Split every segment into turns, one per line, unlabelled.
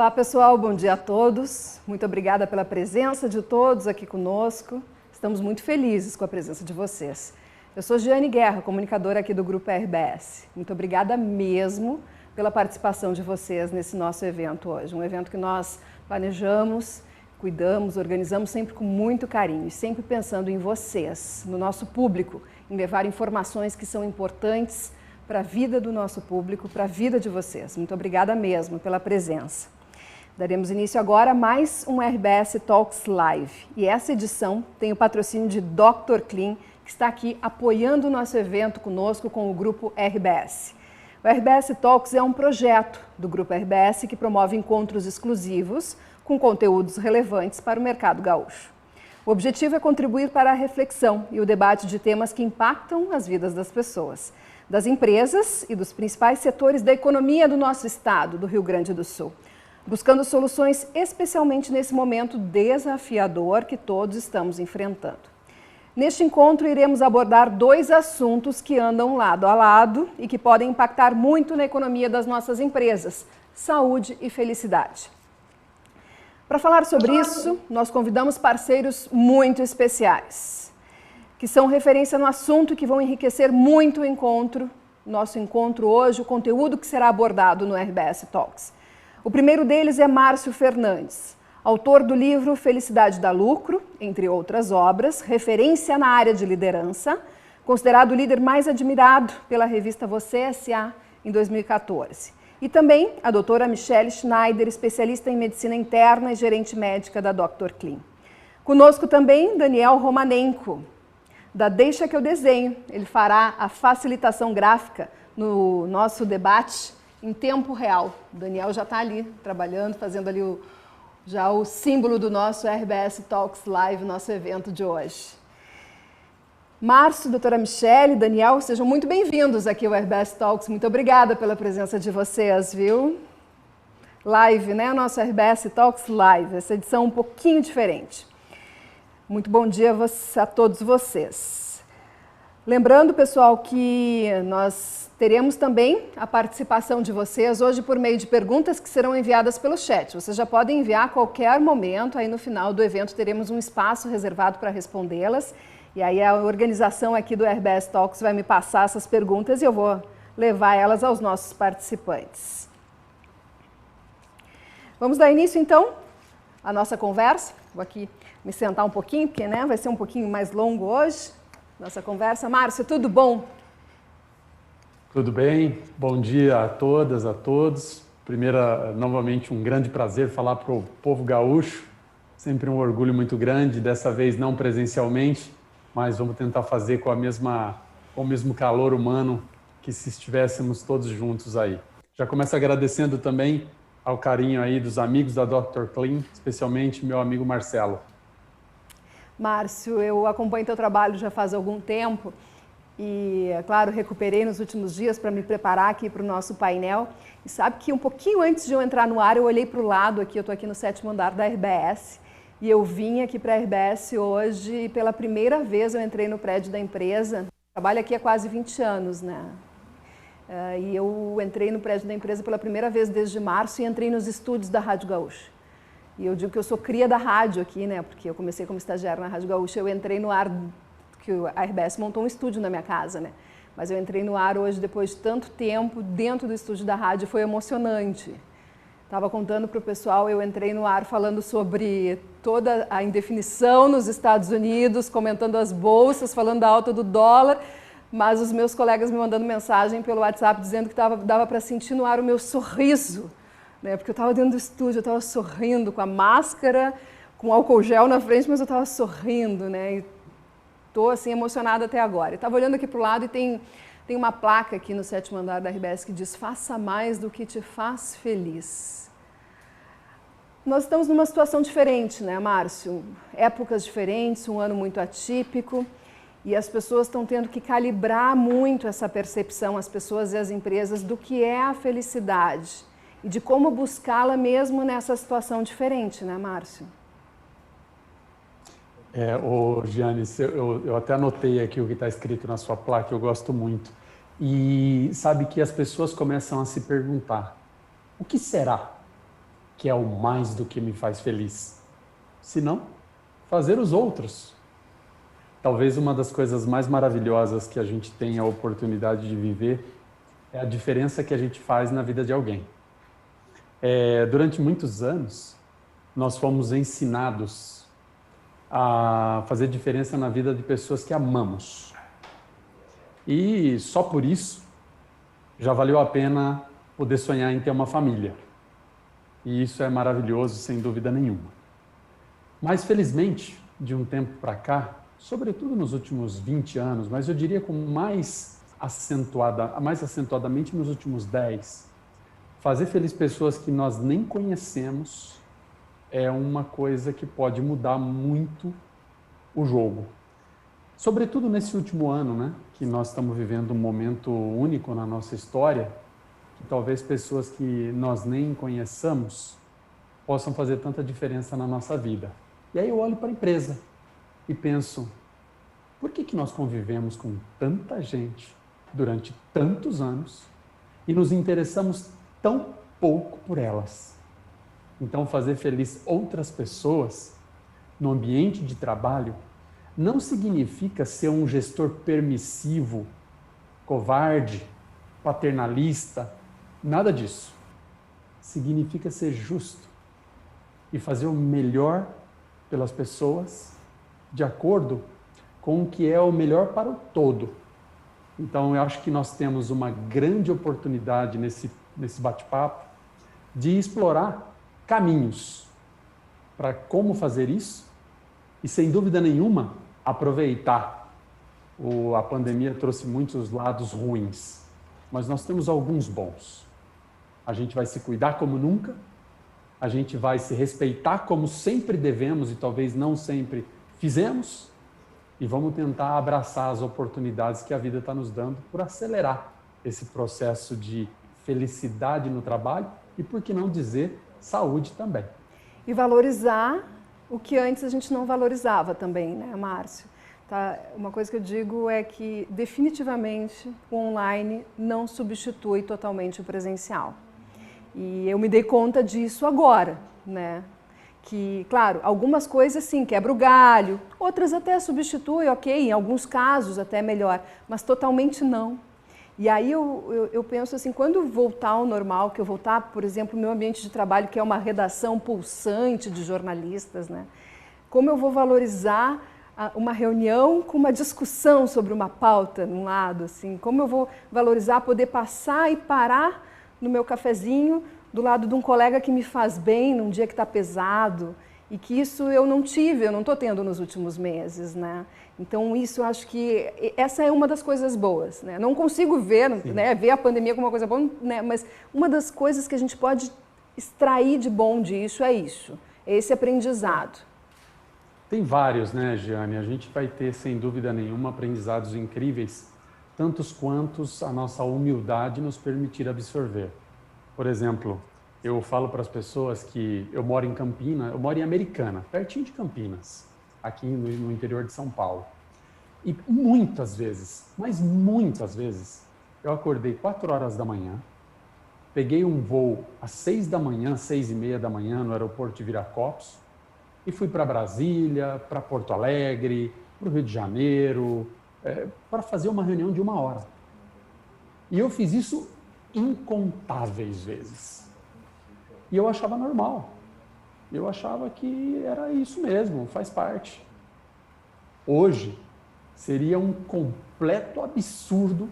Olá pessoal, bom dia a todos. Muito obrigada pela presença de todos aqui conosco. Estamos muito felizes com a presença de vocês. Eu sou Giane Guerra, comunicadora aqui do Grupo RBS. Muito obrigada mesmo pela participação de vocês nesse nosso evento hoje. Um evento que nós planejamos, cuidamos, organizamos sempre com muito carinho e sempre pensando em vocês, no nosso público, em levar informações que são importantes para a vida do nosso público, para a vida de vocês. Muito obrigada mesmo pela presença. Daremos início agora a mais um RBS Talks Live. E essa edição tem o patrocínio de Dr. Clean, que está aqui apoiando o nosso evento conosco com o Grupo RBS. O RBS Talks é um projeto do Grupo RBS que promove encontros exclusivos com conteúdos relevantes para o mercado gaúcho. O objetivo é contribuir para a reflexão e o debate de temas que impactam as vidas das pessoas, das empresas e dos principais setores da economia do nosso estado, do Rio Grande do Sul, buscando soluções especialmente nesse momento desafiador que todos estamos enfrentando. Neste encontro, iremos abordar dois assuntos que andam lado a lado e que podem impactar muito na economia das nossas empresas: saúde e felicidade. Para falar sobre isso, nós convidamos parceiros muito especiais, que são referência no assunto e que vão enriquecer muito o encontro, nosso encontro hoje, o conteúdo que será abordado no RBS Talks. O primeiro deles é Márcio Fernandes, autor do livro Felicidade dá Lucro, entre outras obras, referência na área de liderança, considerado o líder mais admirado pela revista Você S.A. em 2014. E também a doutora Michelle Schneider, especialista em medicina interna e gerente médica da Dr. Clean. Conosco também Daniel Romanenko, da Deixa que eu desenho. Ele fará a facilitação gráfica no nosso debate em tempo real. O Daniel já está ali trabalhando, fazendo ali já o símbolo do nosso RBS Talks Live, nosso evento de hoje. Márcio, doutora Michelle, Daniel, sejam muito bem-vindos aqui ao RBS Talks. Muito obrigada pela presença de vocês, viu? Live, né? Nosso RBS Talks Live, essa edição um pouquinho diferente. Muito bom dia a todos vocês. Lembrando, pessoal, que nós teremos também a participação de vocês hoje por meio de perguntas que serão enviadas pelo chat. Vocês já podem enviar a qualquer momento, aí no final do evento teremos um espaço reservado para respondê-las. E aí a organização aqui do RBS Talks vai me passar essas perguntas e eu vou levar elas aos nossos participantes. Vamos dar início, então, à nossa conversa. Vou aqui me sentar um pouquinho, porque vai ser um pouquinho mais longo hoje, nossa conversa. Márcio, tudo bom?
Tudo bem, bom dia a todas, a todos. Primeiro, novamente, um grande prazer falar para o povo gaúcho, sempre um orgulho muito grande, dessa vez não presencialmente, mas vamos tentar fazer com o mesmo calor humano que se estivéssemos todos juntos aí. Já começo agradecendo também ao carinho aí dos amigos da Dr. Clean, especialmente meu amigo Marcelo.
Márcio, eu acompanho teu trabalho já faz algum tempo e, é claro, recuperei nos últimos dias para me preparar aqui para o nosso painel. E sabe que um pouquinho antes de eu entrar no ar, eu olhei para o lado aqui, eu estou aqui no 7º andar da RBS, e eu vim aqui para a RBS hoje e pela primeira vez eu entrei no prédio da empresa. Trabalho aqui há quase 20 anos, né? E eu entrei no prédio da empresa pela primeira vez desde março e entrei nos estúdios da Rádio Gaúcha. E eu digo que eu sou cria da rádio aqui, né? Porque eu comecei como estagiária na Rádio Gaúcha, eu entrei no ar, que a RBS montou um estúdio na minha casa, né? Mas eu entrei no ar hoje depois de tanto tempo dentro do estúdio da rádio, foi emocionante. Estava contando para o pessoal, eu entrei no ar falando sobre toda a indefinição nos Estados Unidos, comentando as bolsas, falando da alta do dólar, mas os meus colegas me mandando mensagem pelo WhatsApp dizendo que dava para sentir no ar o meu sorriso, né? Porque eu estava dentro do estúdio, eu estava sorrindo com a máscara, com álcool gel na frente, mas eu estava sorrindo, né? E estou assim emocionada até agora. Estava olhando aqui para o lado e tem uma placa aqui no 7º andar da RBS que diz: faça mais do que te faz feliz. Nós estamos numa situação diferente, né, Márcio? Épocas diferentes, um ano muito atípico, e as pessoas estão tendo que calibrar muito essa percepção, as pessoas e as empresas, do que é a felicidade e de como buscá-la mesmo nessa situação diferente, né, Márcio?
Giane, eu até anotei aqui o que está escrito na sua placa, eu gosto muito. E sabe que as pessoas começam a se perguntar: o que será? que é o mais do que me faz feliz, senão fazer os outros. Talvez uma das coisas mais maravilhosas que a gente tem a oportunidade de viver é a diferença que a gente faz na vida de alguém. Durante muitos anos, nós fomos ensinados a fazer diferença na vida de pessoas que amamos. E só por isso já valeu a pena poder sonhar em ter uma família. E isso é maravilhoso, sem dúvida nenhuma. Mas, felizmente, de um tempo para cá, sobretudo nos últimos 20 anos, mas eu diria com mais acentuadamente nos últimos 10, fazer feliz pessoas que nós nem conhecemos é uma coisa que pode mudar muito o jogo. Sobretudo nesse último ano, né, que nós estamos vivendo um momento único na nossa história, que talvez pessoas que nós nem conheçamos possam fazer tanta diferença na nossa vida. E aí eu olho para a empresa e penso, por que nós convivemos com tanta gente durante tantos anos e nos interessamos tão pouco por elas? Então, fazer feliz outras pessoas no ambiente de trabalho não significa ser um gestor permissivo, covarde, paternalista, nada disso. Significa ser justo e fazer o melhor pelas pessoas de acordo com o que é o melhor para o todo. Então, eu acho que nós temos uma grande oportunidade nesse bate-papo de explorar caminhos para como fazer isso e, sem dúvida nenhuma, aproveitar. A pandemia trouxe muitos lados ruins, mas nós temos alguns bons. A gente vai se cuidar como nunca, a gente vai se respeitar como sempre devemos e talvez não sempre fizemos, e vamos tentar abraçar as oportunidades que a vida está nos dando por acelerar esse processo de felicidade no trabalho e, por que não dizer, saúde também.
E valorizar o que antes a gente não valorizava também, né, Márcio? Tá? Uma coisa que eu digo é que definitivamente o online não substitui totalmente o presencial. E eu me dei conta disso agora, né? Que, claro, algumas coisas sim, quebra o galho, outras até substitui, ok, em alguns casos até melhor, mas totalmente não. E aí eu penso assim, quando voltar ao normal, que eu voltar, por exemplo, no meu ambiente de trabalho, que é uma redação pulsante de jornalistas, né? Como eu vou valorizar uma reunião com uma discussão sobre uma pauta, num lado, assim, como eu vou valorizar poder passar e parar no meu cafezinho do lado de um colega que me faz bem num dia que está pesado, e que isso eu não estou tendo nos últimos meses, né? Então isso eu acho que essa é uma das coisas boas, né? Não consigo ver, né, ver a pandemia como uma coisa boa, né? Mas uma das coisas que a gente pode extrair de bom disso é isso, é esse aprendizado.
Tem vários, né, Giane? A gente vai ter, sem dúvida nenhuma, aprendizados incríveis, tantos quantos a nossa humildade nos permitir absorver. Por exemplo, eu falo para as pessoas que eu moro em Campinas, eu moro em Americana, pertinho de Campinas, aqui no interior de São Paulo. E muitas vezes, mas muitas vezes, eu acordei 4 horas da manhã, peguei um voo às 6 da manhã, 6h30 da manhã, no aeroporto de Viracopos, e fui para Brasília, para Porto Alegre, para o Rio de Janeiro, para fazer uma reunião de 1 hora. E eu fiz isso incontáveis vezes. E eu achava normal. Eu achava que era isso mesmo, faz parte. Hoje, seria um completo absurdo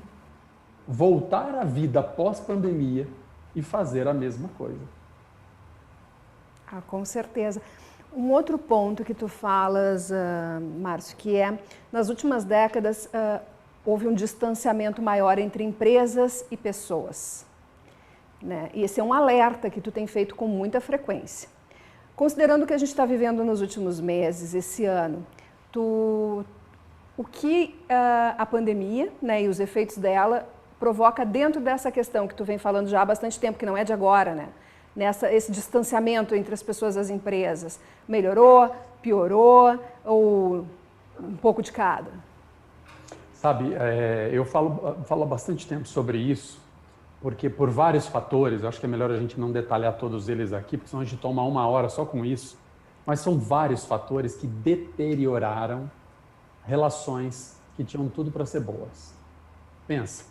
voltar à vida pós-pandemia e fazer a mesma coisa.
Ah, com certeza. Um outro ponto que tu falas, Márcio, que é, nas últimas décadas, houve um distanciamento maior entre empresas e pessoas, né? E esse é um alerta que tu tem feito com muita frequência. Considerando o que a gente está vivendo nos últimos meses, esse ano, o que a pandemia, né, e os efeitos dela provoca dentro dessa questão que tu vem falando já há bastante tempo, que não é de agora, né? Esse distanciamento entre as pessoas e as empresas, melhorou, piorou ou um pouco de cada?
Sabe, eu falo há bastante tempo sobre isso porque por vários fatores, eu acho que é melhor a gente não detalhar todos eles aqui, porque senão a gente toma 1 hora só com isso, mas são vários fatores que deterioraram relações que tinham tudo para ser boas. Pensa,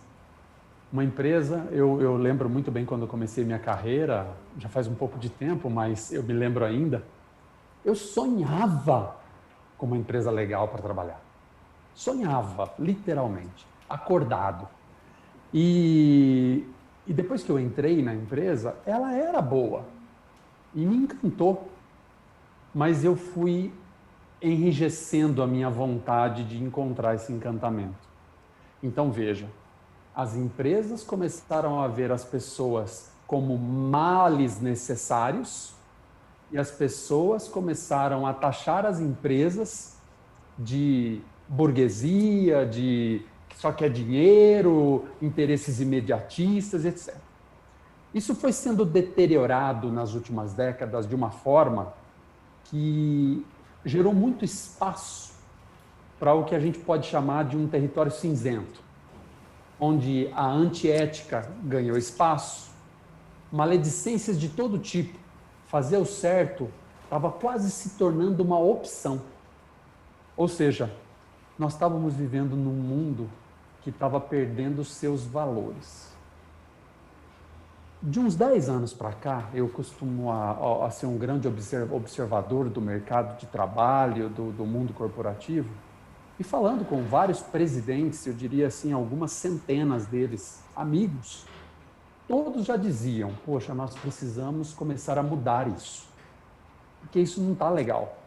uma empresa, eu lembro muito bem quando eu comecei minha carreira, já faz um pouco de tempo, mas eu me lembro ainda, eu sonhava com uma empresa legal para trabalhar. Sonhava, literalmente, acordado. E depois que eu entrei na empresa, ela era boa e me encantou, mas eu fui enrijecendo a minha vontade de encontrar esse encantamento. Então veja, as empresas começaram a ver as pessoas como males necessários e as pessoas começaram a taxar as empresas de burguesia, de que só quer dinheiro, interesses imediatistas, etc. Isso foi sendo deteriorado nas últimas décadas de uma forma que gerou muito espaço para o que a gente pode chamar de um território cinzento, onde a antiética ganhou espaço, maledicências de todo tipo, fazer o certo estava quase se tornando uma opção. Ou seja, nós estávamos vivendo num mundo que estava perdendo seus valores. De uns 10 anos para cá, eu costumo a ser um grande observador do mercado de trabalho, do mundo corporativo, e falando com vários presidentes, eu diria assim, algumas centenas deles, amigos, todos já diziam, poxa, nós precisamos começar a mudar isso, porque isso não está legal.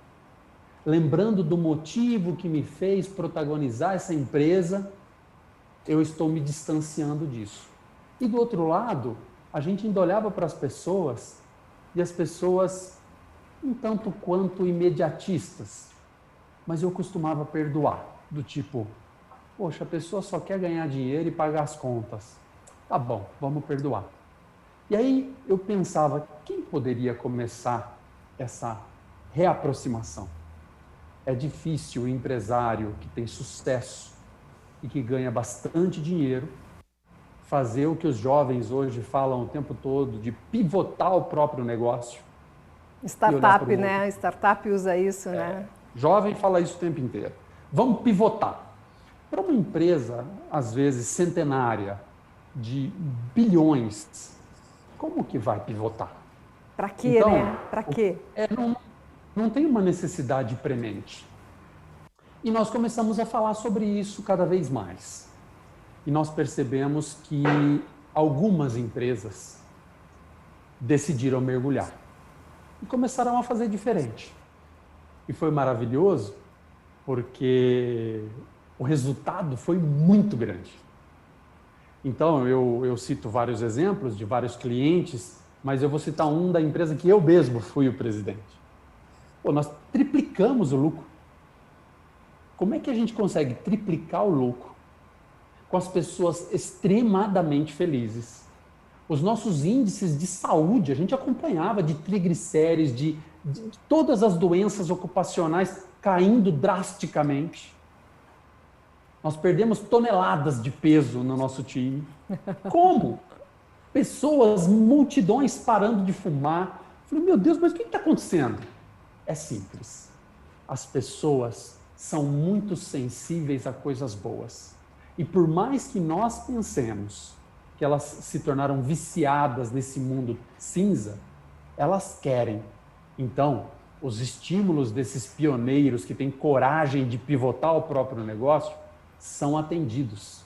Lembrando do motivo que me fez protagonizar essa empresa, eu estou me distanciando disso. E do outro lado, a gente ainda olhava para as pessoas e as pessoas um tanto quanto imediatistas, mas eu costumava perdoar, do tipo, poxa, a pessoa só quer ganhar dinheiro e pagar as contas. Tá bom, vamos perdoar. E aí eu pensava, quem poderia começar essa reaproximação? É difícil o empresário que tem sucesso e que ganha bastante dinheiro fazer o que os jovens hoje falam o tempo todo, de pivotar o próprio negócio.
Startup, né? Startup usa isso, né?
Jovem fala isso o tempo inteiro. Vamos pivotar. Para uma empresa, às vezes, centenária, de bilhões, como que vai pivotar?
Para quê, então, né? Para quê?
Não tem uma necessidade premente. E nós começamos a falar sobre isso cada vez mais. E nós percebemos que algumas empresas decidiram mergulhar e começaram a fazer diferente. E foi maravilhoso porque o resultado foi muito grande. Então, eu cito vários exemplos de vários clientes, mas eu vou citar um da empresa que eu mesmo fui o presidente. Pô, nós triplicamos o lucro. Como é que a gente consegue triplicar o lucro com as pessoas extremadamente felizes? Os nossos índices de saúde, a gente acompanhava de triglicérides, de todas as doenças ocupacionais caindo drasticamente. Nós perdemos toneladas de peso no nosso time. Como? Pessoas, multidões parando de fumar. Eu falei, meu Deus, mas o que está acontecendo? É simples. As pessoas são muito sensíveis a coisas boas. E por mais que nós pensemos que elas se tornaram viciadas nesse mundo cinza, elas querem. Então, os estímulos desses pioneiros que têm coragem de pivotar o próprio negócio são atendidos.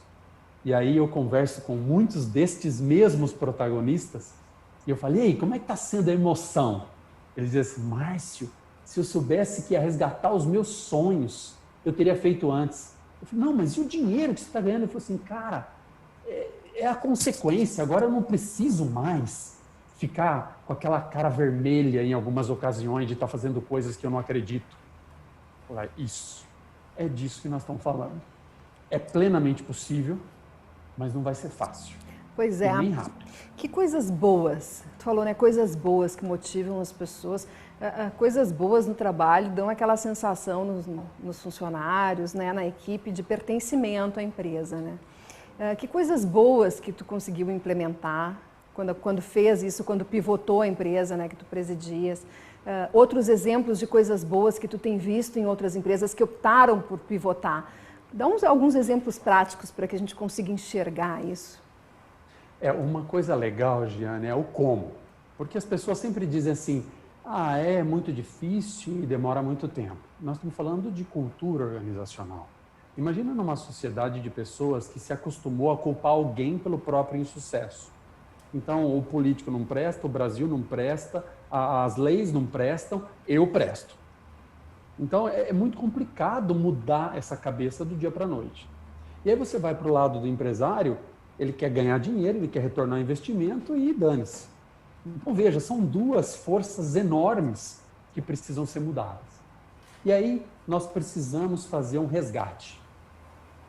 E aí eu converso com muitos destes mesmos protagonistas e eu falei, ei, como é que está sendo a emoção? Eles dizem assim, Márcio, se eu soubesse que ia resgatar os meus sonhos, eu teria feito antes. Eu falei, não, mas e o dinheiro que você está ganhando? Ele falou assim, cara, é a consequência, agora eu não preciso mais ficar com aquela cara vermelha em algumas ocasiões de estar fazendo coisas que eu não acredito. Eu falei, isso, é disso que nós estamos falando. É plenamente possível, mas não vai ser fácil.
Pois é.
E nem rápido.
Que coisas boas. Tu falou, né? Coisas boas que motivam as pessoas. Coisas boas no trabalho dão aquela sensação nos funcionários, né? Na equipe de pertencimento à empresa, né? Que coisas boas que tu conseguiu implementar quando fez isso, quando pivotou a empresa, né, que tu presidias? Outros exemplos de coisas boas que tu tem visto em outras empresas que optaram por pivotar. Dá alguns exemplos práticos para que a gente consiga enxergar isso.
Uma coisa legal, Giane, é o como. Porque as pessoas sempre dizem assim, é muito difícil e demora muito tempo. Nós estamos falando de cultura organizacional. Imagina numa sociedade de pessoas que se acostumou a culpar alguém pelo próprio insucesso. Então, o político não presta, o Brasil não presta, as leis não prestam, eu presto. Então, é muito complicado mudar essa cabeça do dia para a noite. E aí você vai para o lado do empresário, ele quer ganhar dinheiro, ele quer retornar investimento e dane-se. Então, veja, são duas forças enormes que precisam ser mudadas. E aí, nós precisamos fazer um resgate.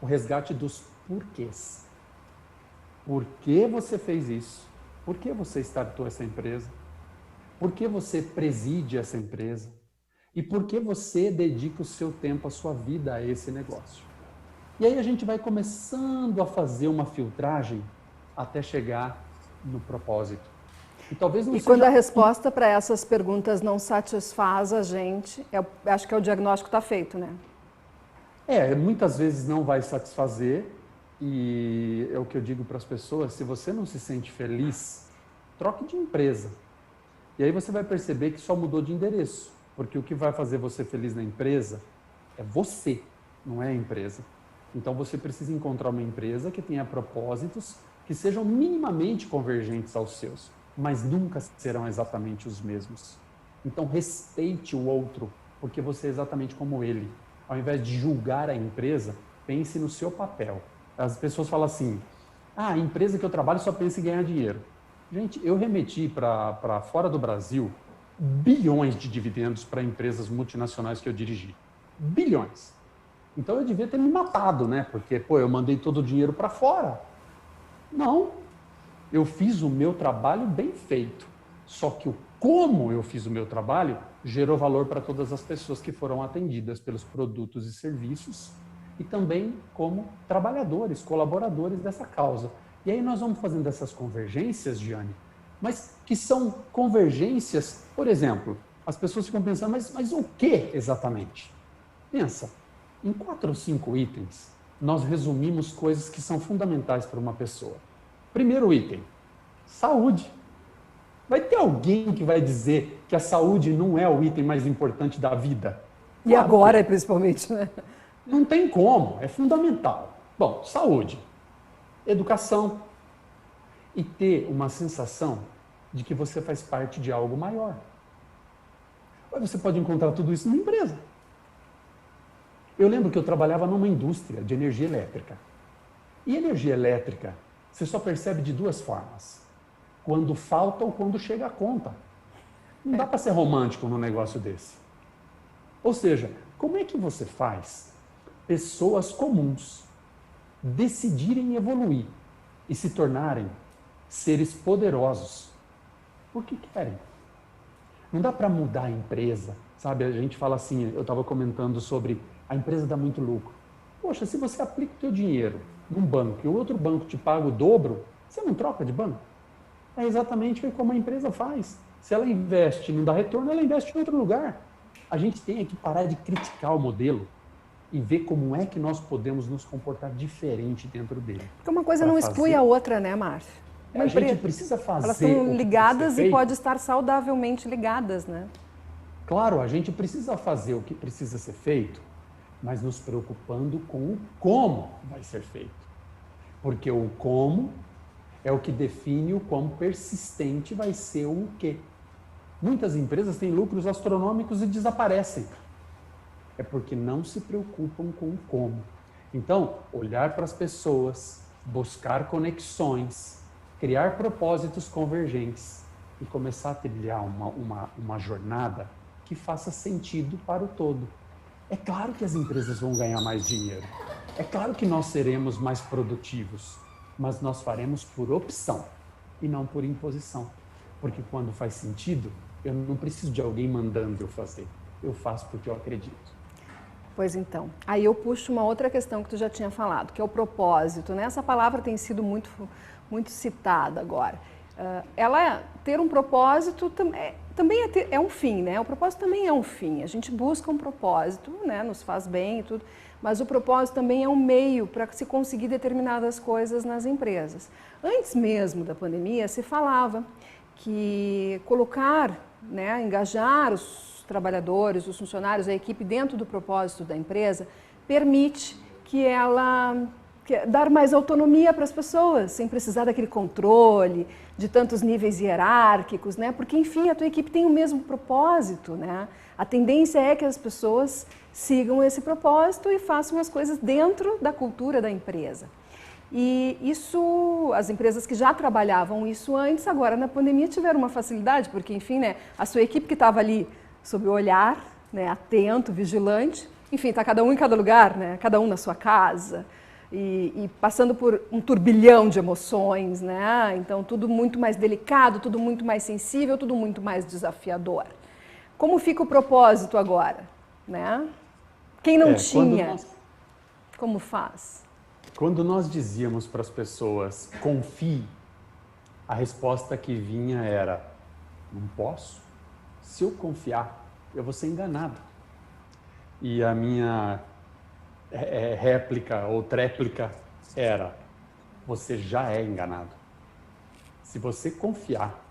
O resgate dos porquês. Por que você fez isso? Por que você startou essa empresa? Por que você preside essa empresa? E por que você dedica o seu tempo, a sua vida a esse negócio? E aí a gente vai começando a fazer uma filtragem até chegar no propósito. E talvez não
E
seja...
quando a resposta para essas perguntas não satisfaz a gente, acho que o diagnóstico está feito, né?
Muitas vezes não vai satisfazer, e é o que eu digo para as pessoas, se você não se sente feliz, troque de empresa. E aí você vai perceber que só mudou de endereço, porque o que vai fazer você feliz na empresa é você, não é a empresa. Então você precisa encontrar uma empresa que tenha propósitos que sejam minimamente convergentes aos seus, mas nunca serão exatamente os mesmos. Então respeite o outro, porque você é exatamente como ele. Ao invés de julgar a empresa, pense no seu papel. As pessoas falam assim, a empresa que eu trabalho só pensa em ganhar dinheiro. Gente, eu remeti para fora do Brasil bilhões de dividendos para empresas multinacionais que eu dirigi. Bilhões. Então eu devia ter me matado, né? Porque, eu mandei todo o dinheiro para fora. Não. Eu fiz o meu trabalho bem feito. Só que o como eu fiz o meu trabalho gerou valor para todas as pessoas que foram atendidas pelos produtos e serviços e também como trabalhadores, colaboradores dessa causa. E aí nós vamos fazendo essas convergências, Giane, mas que são convergências, por exemplo, as pessoas ficam pensando, mas o que exatamente? Pensa, em 4 ou 5 itens, nós resumimos coisas que são fundamentais para uma pessoa. Primeiro item, saúde. Vai ter alguém que vai dizer que a saúde não é o item mais importante da vida?
E agora, principalmente, né?
Não tem como, é fundamental. Bom, saúde, educação e ter uma sensação de que você faz parte de algo maior. Ou você pode encontrar tudo isso numa empresa. Eu lembro que eu trabalhava numa indústria de energia elétrica. E energia elétrica, você só percebe de 2 formas. Quando falta ou quando chega a conta. Não dá para ser romântico num negócio desse. Ou seja, como é que você faz pessoas comuns decidirem evoluir e se tornarem seres poderosos? Porque querem. Não dá para mudar a empresa, sabe? A gente fala assim, eu estava comentando sobre a empresa dá muito lucro. Poxa, se você aplica o teu dinheiro num banco e o outro banco te paga o dobro, você não troca de banco? É exatamente como a empresa faz. Se ela investe e não dá retorno, ela investe em outro lugar. A gente tem que parar de criticar o modelo e ver como é que nós podemos nos comportar diferente dentro dele.
Porque uma coisa não exclui a outra, né, Márcia?
A gente precisa fazer...
Elas estão ligadas e podem estar saudavelmente ligadas, né?
Claro, a gente precisa fazer o que precisa ser feito, mas nos preocupando com o como vai ser feito. Porque o como é o que define o quão persistente vai ser o quê. Muitas empresas têm lucros astronômicos e desaparecem. É porque não se preocupam com o como. Então, olhar para as pessoas, buscar conexões, criar propósitos convergentes e começar a trilhar uma jornada que faça sentido para o todo. É claro que as empresas vão ganhar mais dinheiro. É claro que nós seremos mais produtivos. Mas nós faremos por opção e não por imposição. Porque quando faz sentido, eu não preciso de alguém mandando eu fazer. Eu faço porque eu acredito.
Pois então, aí eu puxo uma outra questão que tu já tinha falado, que é o propósito, né? Essa palavra tem sido muito citada agora. Ter um propósito também é um fim, né? O propósito também é um fim. A gente busca um propósito, né? Nos faz bem e tudo, mas o propósito também é um meio para se conseguir determinadas coisas nas empresas. Antes mesmo da pandemia, se falava que colocar, né, engajar os trabalhadores, os funcionários, a equipe dentro do propósito da empresa permite dar mais autonomia para as pessoas, sem precisar daquele controle, de tantos níveis hierárquicos, né? Porque, enfim, a tua equipe tem o mesmo propósito, né? A tendência é que as pessoas sigam esse propósito e façam as coisas dentro da cultura da empresa. E isso, as empresas que já trabalhavam isso antes, agora na pandemia tiveram uma facilidade, porque, enfim, né, a sua equipe que estava ali sob o olhar, né, atento, vigilante, enfim, está cada um em cada lugar, né, cada um na sua casa, e passando por um turbilhão de emoções, né, então tudo muito mais delicado, tudo muito mais sensível, tudo muito mais desafiador. Como fica o propósito agora, né? Quem não tinha, como faz?
Quando nós dizíamos para as pessoas, confie, a resposta que vinha era, não posso. Se eu confiar, eu vou ser enganado. E a minha réplica ou tréplica era, você já é enganado. Se você confiar,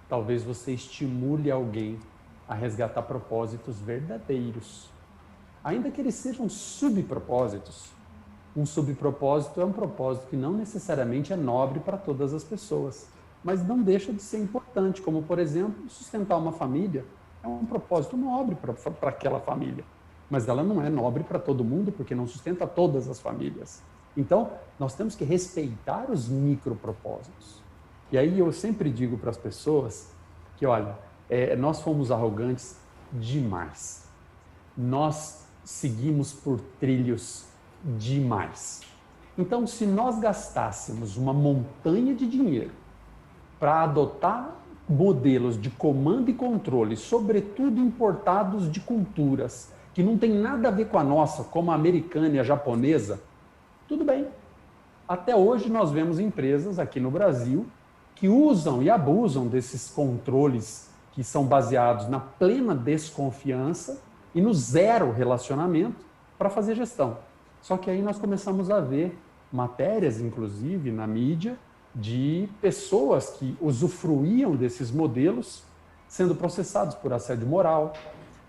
talvez você estimule alguém a resgatar propósitos verdadeiros. Ainda que eles sejam subpropósitos. Um subpropósito é um propósito que não necessariamente é nobre para todas as pessoas, mas não deixa de ser importante, como, por exemplo, sustentar uma família é um propósito nobre para aquela família, mas ela não é nobre para todo mundo, porque não sustenta todas as famílias. Então, nós temos que respeitar os micropropósitos. E aí eu sempre digo para as pessoas que, olha, nós fomos arrogantes demais. Nós seguimos por trilhos demais. Então, se nós gastássemos uma montanha de dinheiro para adotar modelos de comando e controle, sobretudo importados de culturas que não tem nada a ver com a nossa, como a americana e a japonesa, tudo bem. Até hoje nós vemos empresas aqui no Brasil que usam e abusam desses controles que são baseados na plena desconfiança e no zero relacionamento para fazer gestão. Só que aí nós começamos a ver matérias, inclusive, na mídia, de pessoas que usufruíam desses modelos sendo processados por assédio moral,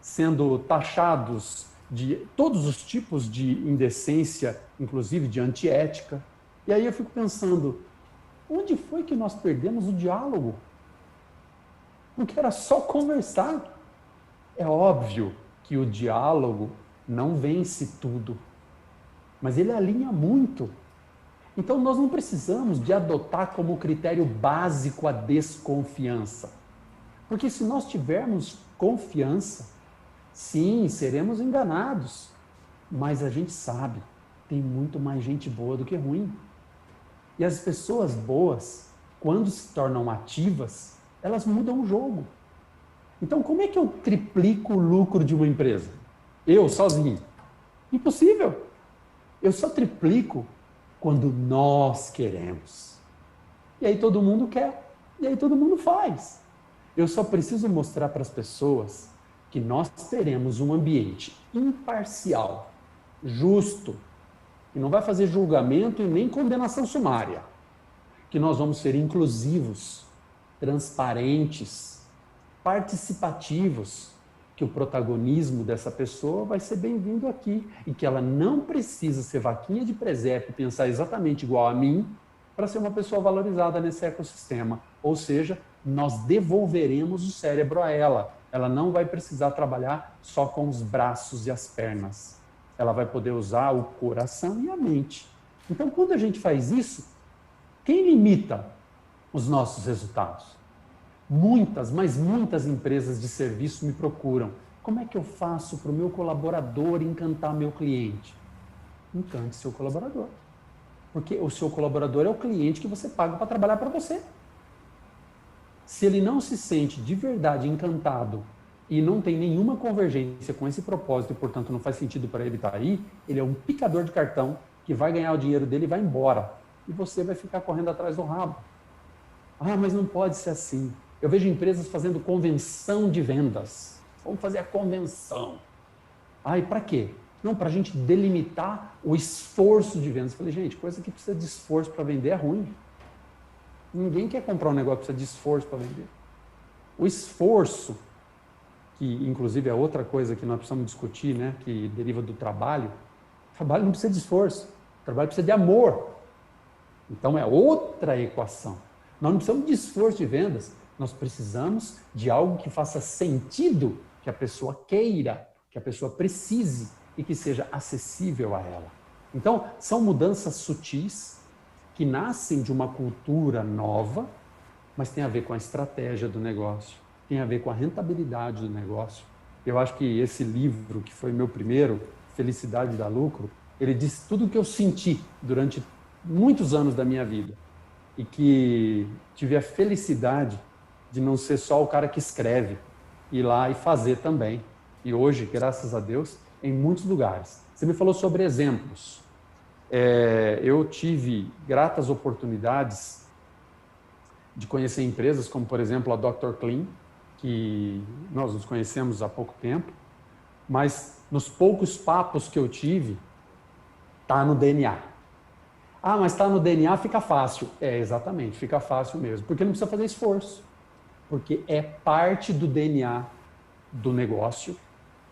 sendo taxados de todos os tipos de indecência, inclusive de antiética. E aí eu fico pensando, onde foi que nós perdemos o diálogo? Porque era só conversar. É óbvio que o diálogo não vence tudo, mas ele alinha muito. Então nós não precisamos de adotar como critério básico a desconfiança. Porque se nós tivermos confiança, sim, seremos enganados, mas a gente sabe, tem muito mais gente boa do que ruim. E as pessoas boas, quando se tornam ativas, elas mudam o jogo. Então, como é que eu triplico o lucro de uma empresa? Eu, sozinho? Impossível. Eu só triplico quando nós queremos. E aí todo mundo quer. E aí todo mundo faz. Eu só preciso mostrar para as pessoas que nós teremos um ambiente imparcial, justo, e não vai fazer julgamento e nem condenação sumária. Que nós vamos ser inclusivos, transparentes, participativos, que o protagonismo dessa pessoa vai ser bem-vindo aqui e que ela não precisa ser vaquinha de presépio e pensar exatamente igual a mim para ser uma pessoa valorizada nesse ecossistema. Ou seja, nós devolveremos o cérebro a ela. Ela não vai precisar trabalhar só com os braços e as pernas. Ela vai poder usar o coração e a mente. Então, quando a gente faz isso, quem limita os nossos resultados? Muitas, mas muitas empresas de serviço me procuram. Como é que eu faço para o meu colaborador encantar meu cliente? Encante seu colaborador. Porque o seu colaborador é o cliente que você paga para trabalhar para você. Se ele não se sente de verdade encantado e não tem nenhuma convergência com esse propósito e, portanto, não faz sentido para ele estar aí, ele é um picador de cartão que vai ganhar o dinheiro dele e vai embora. E você vai ficar correndo atrás do rabo. Ah, mas não pode ser assim. Eu vejo empresas fazendo convenção de vendas. Vamos fazer a convenção. Ah, e para quê? Não, para a gente delimitar o esforço de vendas. Eu falei, gente, coisa que precisa de esforço para vender é ruim. Ninguém quer comprar um negócio que precisa de esforço para vender. O esforço, que inclusive é outra coisa que nós precisamos discutir, né, que deriva do trabalho. O trabalho não precisa de esforço, o trabalho precisa de amor. Então é outra equação. Nós não precisamos de esforço de vendas, nós precisamos de algo que faça sentido, que a pessoa queira, que a pessoa precise e que seja acessível a ela. Então, são mudanças sutis que nascem de uma cultura nova, mas tem a ver com a estratégia do negócio, tem a ver com a rentabilidade do negócio. Eu acho que esse livro, que foi meu primeiro, Felicidade dá Lucro, ele diz tudo o que eu senti durante muitos anos da minha vida e que tive a felicidade de não ser só o cara que escreve, ir lá e fazer também. E hoje, graças a Deus, em muitos lugares. Você me falou sobre exemplos. Eu tive gratas oportunidades de conhecer empresas como, por exemplo, a Dr. Clean, que nós nos conhecemos há pouco tempo, mas nos poucos papos que eu tive, está no DNA. Ah, mas está no DNA, fica fácil. Exatamente, fica fácil mesmo, porque não precisa fazer esforço, porque é parte do DNA do negócio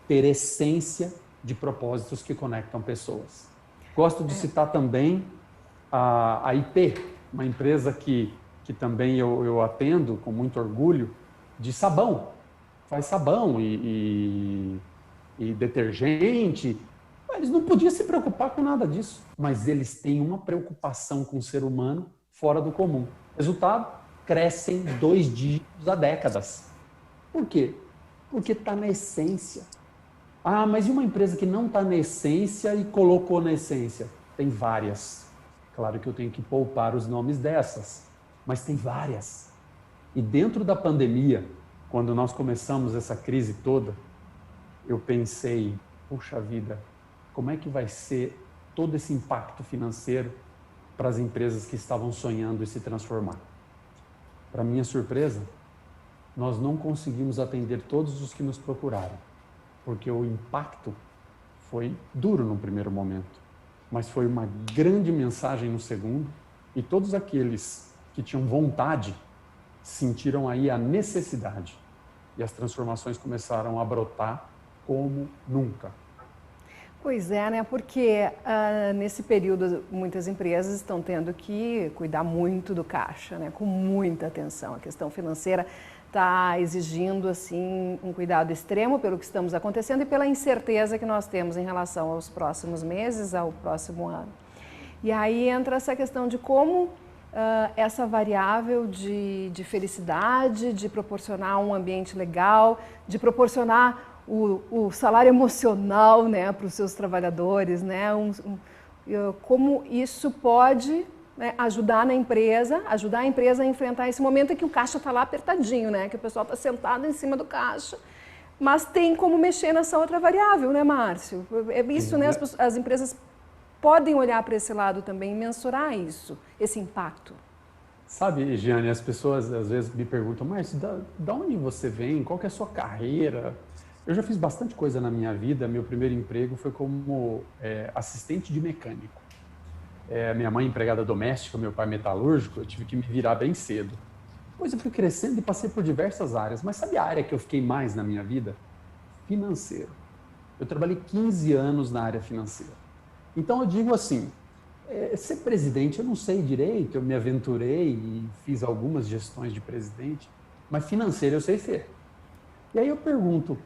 ter essência de propósitos que conectam pessoas. Gosto de citar também a IP, uma empresa que também eu atendo com muito orgulho, de sabão. Faz sabão e detergente. Eles não podiam se preocupar com nada disso, mas eles têm uma preocupação com o ser humano fora do comum. Resultado, crescem 2 dígitos há décadas. Por quê? Porque está na essência. Ah, mas e uma empresa que não está na essência e colocou na essência? Tem várias. Claro que eu tenho que poupar os nomes dessas, mas tem várias. E dentro da pandemia, quando nós começamos essa crise toda, eu pensei, puxa vida, como é que vai ser todo esse impacto financeiro para as empresas que estavam sonhando em se transformar? Para minha surpresa, nós não conseguimos atender todos os que nos procuraram, porque o impacto foi duro no primeiro momento, mas foi uma grande mensagem no segundo, e todos aqueles que tinham vontade sentiram aí a necessidade, e as transformações começaram a brotar como nunca.
Pois é, né? Porque nesse período muitas empresas estão tendo que cuidar muito do caixa, né? Com muita atenção. A questão financeira está exigindo assim um cuidado extremo pelo que estamos acontecendo e pela incerteza que nós temos em relação aos próximos meses, ao próximo ano. E aí entra essa questão de como essa variável de felicidade, de proporcionar um ambiente legal, de proporcionar o salário emocional, né, para os seus trabalhadores, né, como isso pode, né, ajudar a empresa a enfrentar esse momento em que o caixa está lá apertadinho, né, que o pessoal está sentado em cima do caixa, mas tem como mexer nessa outra variável, né, Márcio? É isso, né, as empresas podem olhar para esse lado também e mensurar isso, esse impacto.
Sabe, Giane, as pessoas às vezes me perguntam, mas da onde você vem? Qual que é a sua carreira? Eu já fiz bastante coisa na minha vida. Meu primeiro emprego foi como assistente de mecânico. Minha mãe empregada doméstica, meu pai metalúrgico, eu tive que me virar bem cedo. Depois eu fui crescendo e passei por diversas áreas. Mas sabe a área que eu fiquei mais na minha vida? Financeiro. Eu trabalhei 15 anos na área financeira. Então eu digo assim, ser presidente eu não sei direito, eu me aventurei e fiz algumas gestões de presidente, mas financeiro eu sei ser. E aí eu pergunto,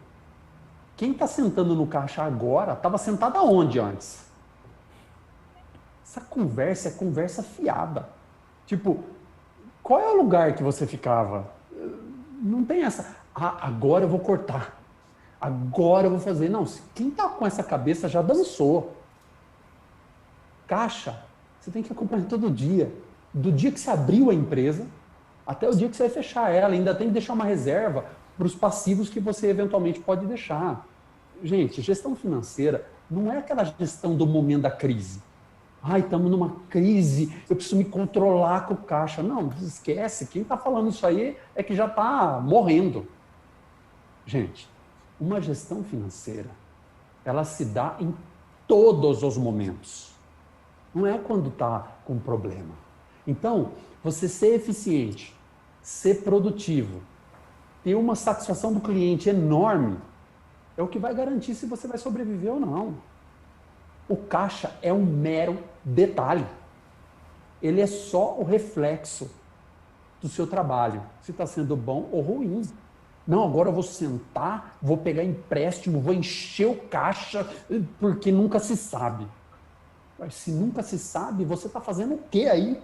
quem está sentando no caixa agora, estava sentado aonde antes? Essa conversa é conversa fiada. Tipo, qual é o lugar que você ficava? Não tem essa, agora eu vou cortar, agora eu vou fazer. Não, quem está com essa cabeça já dançou. Caixa, você tem que acompanhar todo dia. Do dia que você abriu a empresa até o dia que você vai fechar ela, ainda tem que deixar uma reserva. para os passivos que você eventualmente pode deixar. Gente, gestão financeira não é aquela gestão do momento da crise. Ai, estamos numa crise, eu preciso me controlar com o caixa. Não, esquece. Quem está falando isso aí é que já está morrendo. Gente, uma gestão financeira, ela se dá em todos os momentos. Não é quando está com problema. Então, você ser eficiente, ser produtivo, ter uma satisfação do cliente enorme, é o que vai garantir se você vai sobreviver ou não. O caixa é um mero detalhe. Ele é só o reflexo do seu trabalho, se está sendo bom ou ruim. Não, agora eu vou sentar, vou pegar empréstimo, vou encher o caixa, porque nunca se sabe. Mas se nunca se sabe, você está fazendo o quê aí?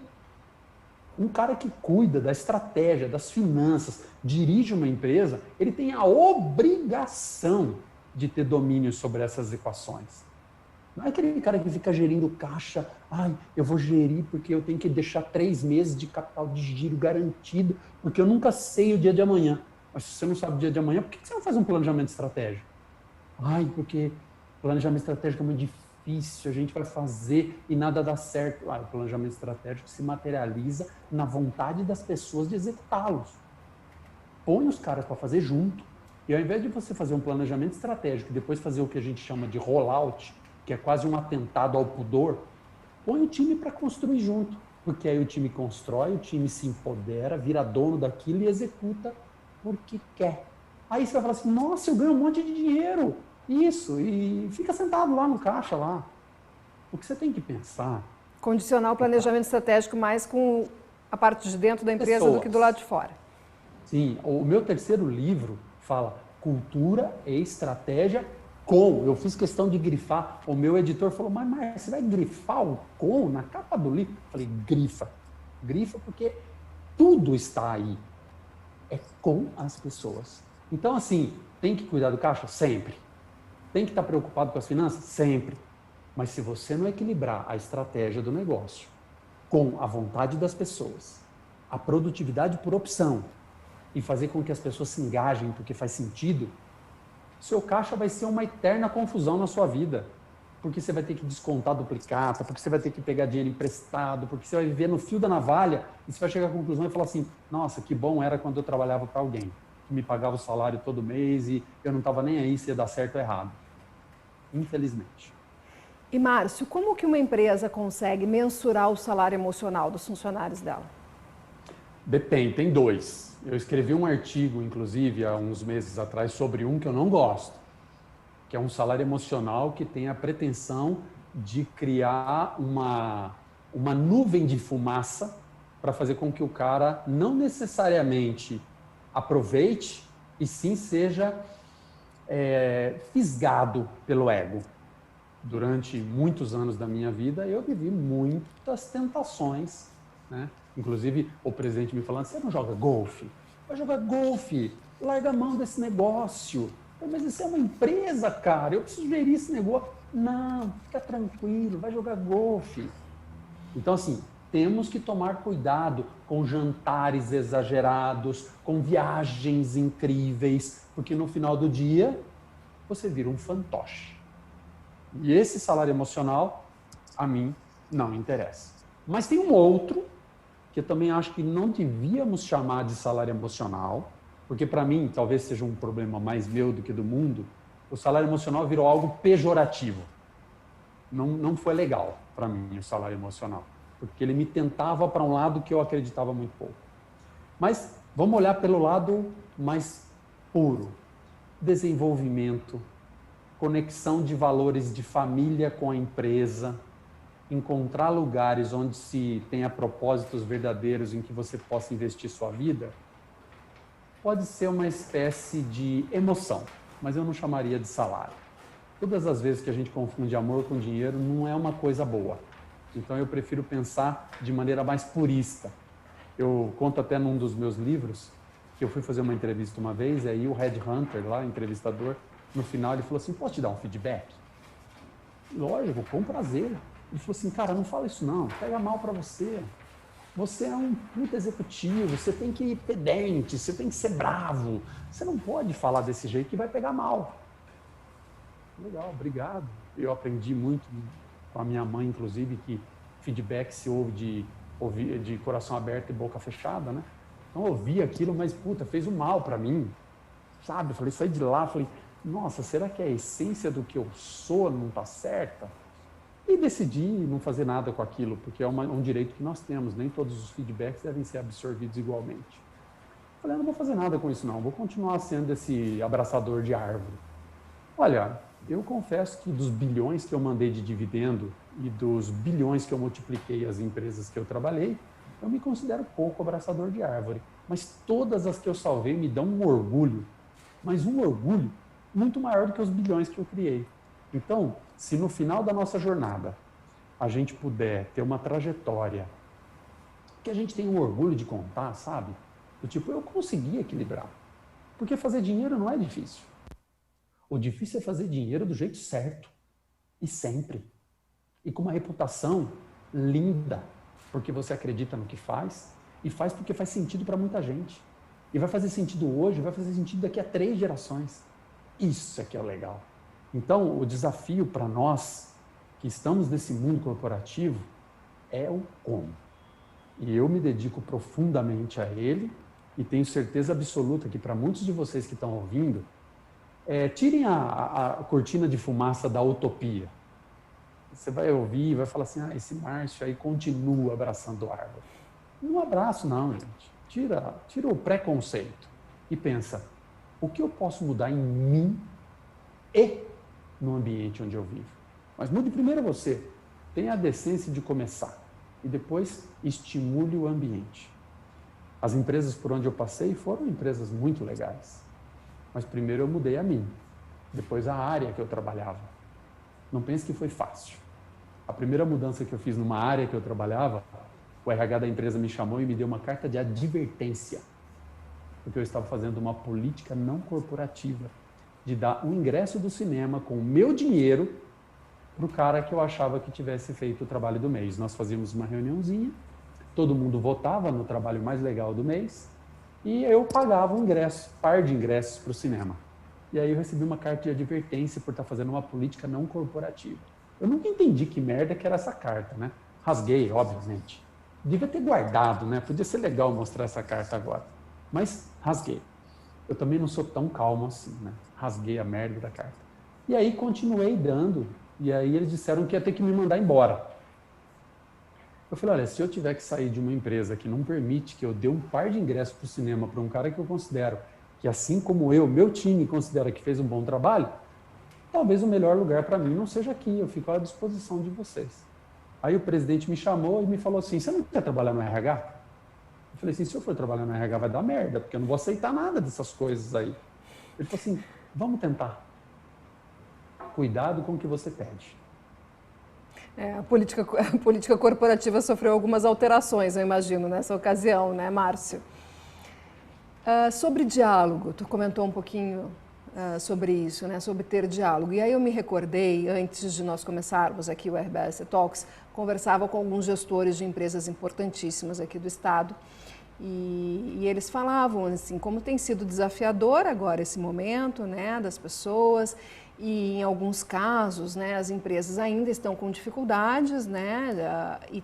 Um cara que cuida da estratégia, das finanças, dirige uma empresa, ele tem a obrigação de ter domínio sobre essas equações. Não é aquele cara que fica gerindo caixa, ai, eu vou gerir porque eu tenho que deixar 3 meses de capital de giro garantido, porque eu nunca sei o dia de amanhã. Mas se você não sabe o dia de amanhã, por que você não faz um planejamento estratégico? Ai, porque planejamento estratégico é muito difícil, a gente vai fazer e nada dá certo. O planejamento estratégico se materializa na vontade das pessoas de executá-los. Põe os caras para fazer junto. E ao invés de você fazer um planejamento estratégico e depois fazer o que a gente chama de rollout, que é quase um atentado ao pudor, põe o time para construir junto. Porque aí o time constrói, o time se empodera, vira dono daquilo e executa porque quer. Aí você vai falar assim, nossa, eu ganho um monte de dinheiro. Isso, e fica sentado lá no caixa lá. O que você tem que pensar...
Condicionar o planejamento estratégico mais com a parte de dentro da empresa do que do lado de fora.
Sim, o meu terceiro livro fala cultura e estratégia com. Eu fiz questão de grifar. O meu editor falou, mas você vai grifar o com na capa do livro? Eu falei, grifa. Grifa porque tudo está aí. É com as pessoas. Então, assim, tem que cuidar do caixa? Sempre. Tem que estar preocupado com as finanças? Sempre. Mas se você não equilibrar a estratégia do negócio com a vontade das pessoas, a produtividade por opção e fazer com que as pessoas se engajem porque faz sentido, seu caixa vai ser uma eterna confusão na sua vida. Porque você vai ter que descontar duplicata, porque você vai ter que pegar dinheiro emprestado, porque você vai viver no fio da navalha e você vai chegar à conclusão e falar assim, nossa, que bom era quando eu trabalhava para alguém, que me pagava o salário todo mês e eu não estava nem aí se ia dar certo ou errado. Infelizmente.
E Márcio, como que uma empresa consegue mensurar o salário emocional dos funcionários dela?
Depende, tem 2. Eu escrevi um artigo, inclusive, há uns meses atrás, sobre um que eu não gosto, que é um salário emocional que tem a pretensão de criar uma nuvem de fumaça para fazer com que o cara não necessariamente aproveite e sim seja fisgado pelo ego. Durante muitos anos da minha vida, eu vivi muitas tentações, né? Inclusive, o presidente me falando, você não joga golfe? Vai jogar golfe, larga a mão desse negócio. Mas isso é uma empresa, cara, eu preciso gerir esse negócio. Não, fica tranquilo, vai jogar golfe. Então, assim, temos que tomar cuidado com jantares exagerados, com viagens incríveis, porque no final do dia, você vira um fantoche. E esse salário emocional, a mim, não interessa. Mas tem um outro, que eu também acho que não devíamos chamar de salário emocional, porque para mim, talvez seja um problema mais meu do que do mundo, o salário emocional virou algo pejorativo. Não foi legal para mim o salário emocional, porque ele me tentava para um lado que eu acreditava muito pouco. Mas vamos olhar pelo lado mais puro. Desenvolvimento, conexão de valores de família com a empresa, encontrar lugares onde se tenha propósitos verdadeiros em que você possa investir sua vida, pode ser uma espécie de emoção, mas eu não chamaria de salário. Todas as vezes que a gente confunde amor com dinheiro, não é uma coisa boa. Então eu prefiro pensar de maneira mais purista. Eu conto até num dos meus livros, que eu fui fazer uma entrevista uma vez, e aí o headhunter lá, entrevistador, no final ele falou assim, posso te dar um feedback? Lógico, com prazer. Ele falou assim, cara, não fala isso não, pega mal para você. você é um puta executivo, você tem que ter dente, você tem que ser bravo. Você não pode falar desse jeito que vai pegar mal. Legal, obrigado. Eu aprendi muito com a minha mãe, inclusive, que feedback se ouve de coração aberto e boca fechada, né? Então eu ouvi aquilo, mas puta, fez um mal para mim, sabe? Eu falei, saí de lá, falei, nossa, será que a essência do que eu sou não está certa? E decidi não fazer nada com aquilo, porque é um direito que nós temos, nem todos os feedbacks devem ser absorvidos igualmente. Falei, não vou fazer nada com isso não, vou continuar sendo esse abraçador de árvore. Olha, eu confesso que dos bilhões que eu mandei de dividendo e dos bilhões que eu multipliquei as empresas que eu trabalhei, eu me considero pouco abraçador de árvore. Mas todas as que eu salvei me dão um orgulho, mas um orgulho muito maior do que os bilhões que eu criei. Então, se no final da nossa jornada a gente puder ter uma trajetória que a gente tem um orgulho de contar, sabe? Do tipo, eu consegui equilibrar. Porque fazer dinheiro não é difícil. O difícil é fazer dinheiro do jeito certo. E sempre. E com uma reputação linda. Porque você acredita no que faz. E faz porque faz sentido para muita gente. E vai fazer sentido hoje, vai fazer sentido daqui a 3 gerações. Isso é que é o legal. Então, o desafio para nós que estamos nesse mundo corporativo é o como. E eu me dedico profundamente a ele e tenho certeza absoluta que para muitos de vocês que estão ouvindo, tirem a cortina de fumaça da utopia. Você vai ouvir e vai falar assim, esse Márcio aí continua abraçando a árvore. Não abraço não, gente. Tira o preconceito e pensa, o que eu posso mudar em mim e no ambiente onde eu vivo? Mas mude primeiro você. Tenha a decência de começar e depois estimule o ambiente. As empresas por onde eu passei foram empresas muito legais. Mas primeiro eu mudei a mim, depois a área que eu trabalhava. Não pense que foi fácil. A primeira mudança que eu fiz numa área que eu trabalhava, o RH da empresa me chamou e me deu uma carta de advertência, porque eu estava fazendo uma política não corporativa de dar um ingresso do cinema com o meu dinheiro para o cara que eu achava que tivesse feito o trabalho do mês. Nós fazíamos uma reuniãozinha, todo mundo votava no trabalho mais legal do mês e eu pagava um ingresso, par de ingressos para o cinema. E aí eu recebi uma carta de advertência por estar fazendo uma política não corporativa. Eu nunca entendi que merda que era essa carta, né? Rasguei, obviamente. Devia ter guardado, né? Podia ser legal mostrar essa carta agora. Mas rasguei. Eu também não sou tão calmo assim, né? Rasguei a merda da carta. E aí continuei dando, e aí eles disseram que ia ter que me mandar embora. Eu falei, olha, se eu tiver que sair de uma empresa que não permite que eu dê um par de ingressos para o cinema para um cara que eu considero que, assim como eu, meu time considera que fez um bom trabalho, talvez o melhor lugar para mim não seja aqui, eu fico à disposição de vocês. Aí o presidente me chamou e me falou assim, você não quer trabalhar no RH? Eu falei assim, se eu for trabalhar no RH vai dar merda, porque eu não vou aceitar nada dessas coisas aí. Ele falou assim, vamos tentar. Cuidado com o que você pede.
A política corporativa sofreu algumas alterações, eu imagino, nessa ocasião, né, Márcio? Sobre diálogo, tu comentou um pouquinho sobre isso, né, sobre ter diálogo. E aí eu me recordei, antes de nós começarmos aqui o RBS Talks, conversava com alguns gestores de empresas importantíssimas aqui do estado e eles falavam assim, como tem sido desafiador agora esse momento, né, das pessoas. E em alguns casos, né, as empresas ainda estão com dificuldades, né, e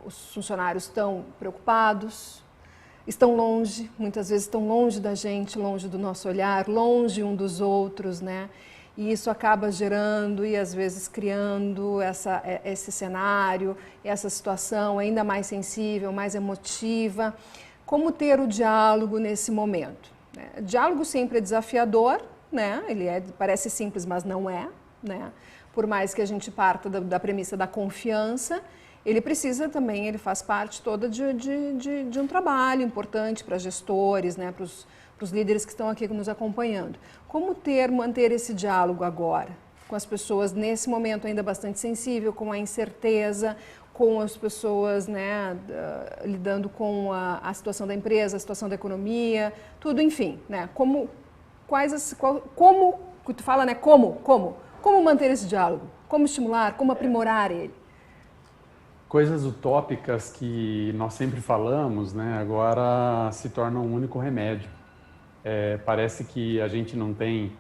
os funcionários estão preocupados, estão longe, muitas vezes estão longe da gente, longe do nosso olhar, longe um dos outros, né, e isso acaba gerando e às vezes criando esse cenário, essa situação ainda mais sensível, mais emotiva. Como ter o diálogo nesse momento? Diálogo sempre é desafiador, né? Ele parece simples, mas não é, né? Por mais que a gente parta da premissa da confiança, ele precisa também, ele faz parte toda de um trabalho importante para gestores, né? Para os líderes que estão aqui nos acompanhando. Como manter esse diálogo agora com as pessoas nesse momento ainda bastante sensível, com a incerteza, com as pessoas, né, lidando com a situação da empresa, a situação da economia, tudo, enfim, né? Como tu fala, né? Como manter esse diálogo? Como estimular? Como aprimorar ele?
Coisas utópicas que nós sempre falamos, né, agora se tornam um único remédio. Parece que a gente não tem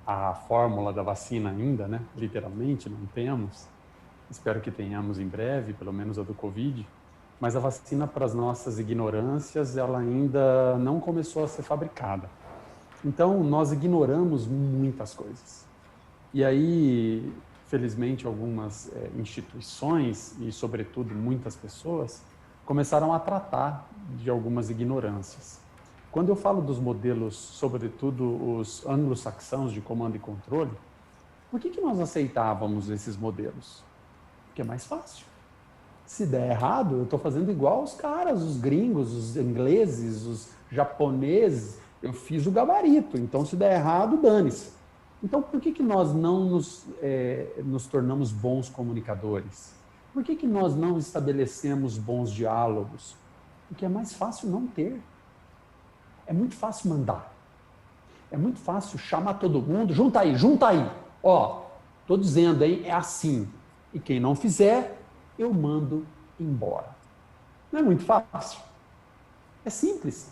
a fórmula da vacina ainda, né? Literalmente não temos. Espero que tenhamos em breve, pelo menos a do Covid. Mas a vacina para as nossas ignorâncias, ela ainda não começou a ser fabricada. Então, nós ignoramos muitas coisas. E aí, felizmente, algumas instituições e, sobretudo, muitas pessoas começaram a tratar de algumas ignorâncias. Quando eu falo dos modelos, sobretudo os anglo-saxãos de comando e controle, por que nós aceitávamos esses modelos? Porque é mais fácil. Se der errado, eu estou fazendo igual os caras, os gringos, os ingleses, os japoneses. Eu fiz o gabarito, então se der errado, dane-se. Então, por que nós não nos tornamos bons comunicadores? Por que nós não estabelecemos bons diálogos? Porque é mais fácil não ter. É muito fácil mandar. É muito fácil chamar todo mundo, junta aí. Ó, estou dizendo, hein, é assim. E quem não fizer, eu mando embora. Não é muito fácil? É simples.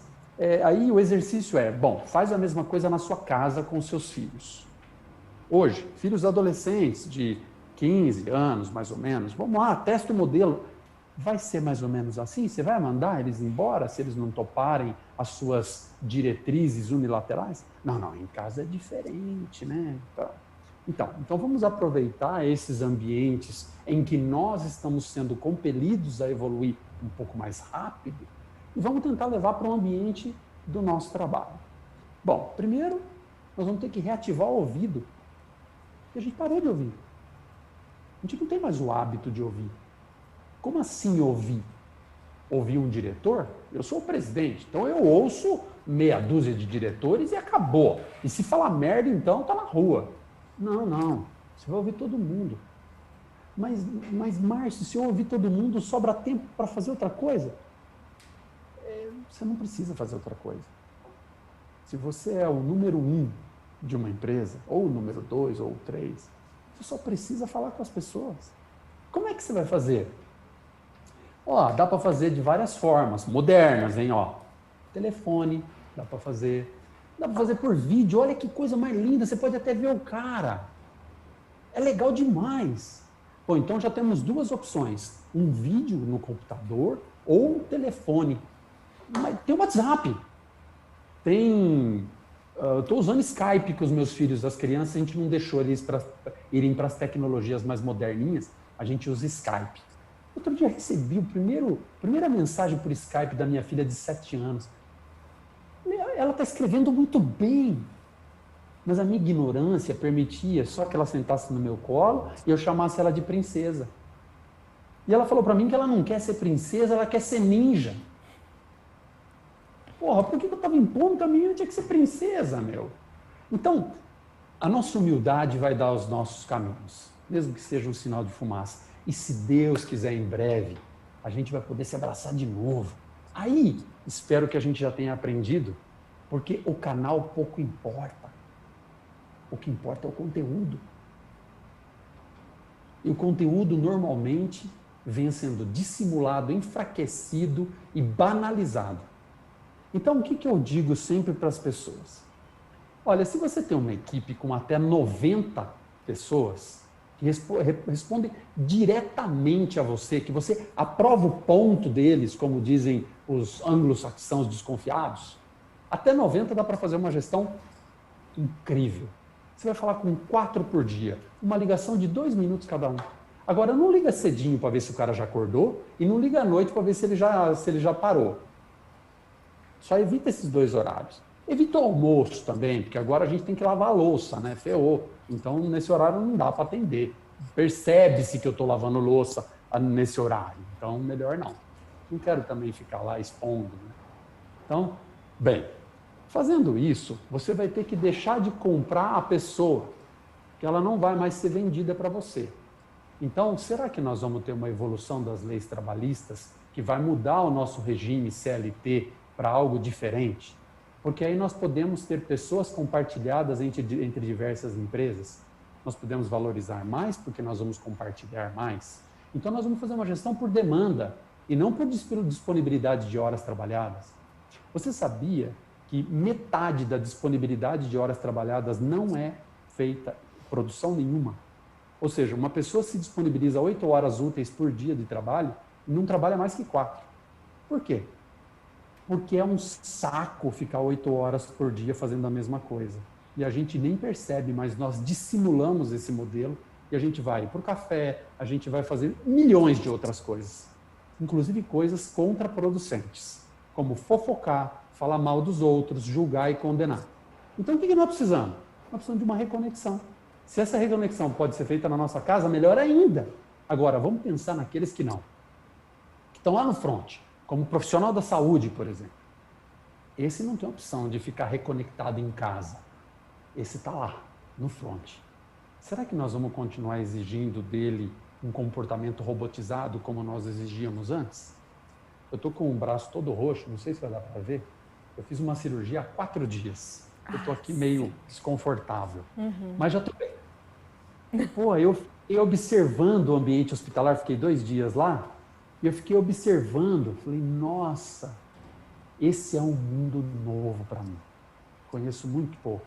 Aí o exercício bom, faz a mesma coisa na sua casa com os seus filhos. Hoje, filhos adolescentes de 15 anos, mais ou menos, vamos lá, testa o modelo. Vai ser mais ou menos assim? Você vai mandar eles embora se eles não toparem as suas diretrizes unilaterais? Não, em casa é diferente, né? Então vamos aproveitar esses ambientes em que nós estamos sendo compelidos a evoluir um pouco mais rápido e vamos tentar levar para o ambiente do nosso trabalho. Bom, primeiro, nós vamos ter que reativar o ouvido. Porque a gente parou de ouvir. A gente não tem mais o hábito de ouvir. Como assim ouvir? Ouvir um diretor? Eu sou o presidente, então eu ouço meia dúzia de diretores e acabou. E se falar merda, então, tá na rua. Não. Você vai ouvir todo mundo. Mas Márcio, se eu ouvir todo mundo, sobra tempo para fazer outra coisa? Você não precisa fazer outra coisa. Se você é o número 1 de uma empresa, ou o número 2, ou o 3, você só precisa falar com as pessoas. Como é que você vai fazer? Dá para fazer de várias formas, modernas, hein? Telefone, dá para fazer por vídeo, olha que coisa mais linda, você pode até ver o cara. É legal demais. Bom, então já temos duas opções, um vídeo no computador ou um telefone. Mas tem o WhatsApp, estou usando Skype com os meus filhos, as crianças, a gente não deixou eles irem para as tecnologias mais moderninhas, a gente usa Skype. Outro dia recebi a primeira mensagem por Skype da minha filha de 7 anos. Ela está escrevendo muito bem, mas a minha ignorância permitia só que ela sentasse no meu colo e eu chamasse ela de princesa. E ela falou para mim que ela não quer ser princesa, ela quer ser ninja. Porra, por que eu estava impondo que a menina tinha que ser princesa, meu? Então, a nossa humildade vai dar os nossos caminhos, mesmo que seja um sinal de fumaça. E se Deus quiser, em breve, a gente vai poder se abraçar de novo. Aí, espero que a gente já tenha aprendido, porque o canal pouco importa. O que importa é o conteúdo. E o conteúdo, normalmente, vem sendo dissimulado, enfraquecido e banalizado. Então, o que eu digo sempre para as pessoas? Olha, se você tem uma equipe com até 90 pessoas que respondem diretamente a você, que você aprova o ponto deles, como dizem os anglo-saxãos desconfiados, até 90 dá para fazer uma gestão incrível. Você vai falar com 4 por dia, uma ligação de 2 minutos cada um. Agora, não liga cedinho para ver se o cara já acordou e não liga à noite para ver se ele já parou. Só evita esses 2 horários. Evita o almoço também, porque agora a gente tem que lavar a louça, né? Ferrou. Então, nesse horário não dá para atender. Percebe-se que eu estou lavando louça nesse horário. Então, melhor não. Não quero também ficar lá expondo, né? Então, bem, fazendo isso, você vai ter que deixar de comprar a pessoa, que ela não vai mais ser vendida para você. Então, será que nós vamos ter uma evolução das leis trabalhistas que vai mudar o nosso regime CLT para algo diferente? Porque aí nós podemos ter pessoas compartilhadas entre diversas empresas. Nós podemos valorizar mais porque nós vamos compartilhar mais. Então, nós vamos fazer uma gestão por demanda e não por disponibilidade de horas trabalhadas. Você sabia que metade da disponibilidade de horas trabalhadas não é feita produção nenhuma? Ou seja, uma pessoa se disponibiliza 8 horas úteis por dia de trabalho e não trabalha mais que 4. Por quê? Porque é um saco ficar 8 horas por dia fazendo a mesma coisa. E a gente nem percebe, mas nós dissimulamos esse modelo e a gente vai para o café, a gente vai fazer milhões de outras coisas. Inclusive coisas contraproducentes, como fofocar, falar mal dos outros, julgar e condenar. Então o que nós precisamos? Nós precisamos de uma reconexão. Se essa reconexão pode ser feita na nossa casa, melhor ainda. Agora, vamos pensar naqueles que não. Que estão lá no front, como profissional da saúde, por exemplo. Esse não tem opção de ficar reconectado em casa. Esse está lá, no front. Será que nós vamos continuar exigindo dele um comportamento robotizado como nós exigíamos antes? Eu estou com o braço todo roxo, não sei se vai dar para ver. Eu fiz uma cirurgia há 4 dias. Eu estou aqui meio desconfortável, mas já estou bem. Pô, eu fiquei observando o ambiente hospitalar, fiquei 2 dias lá, e eu fiquei observando, falei, nossa, esse é um mundo novo para mim. Conheço muito pouco,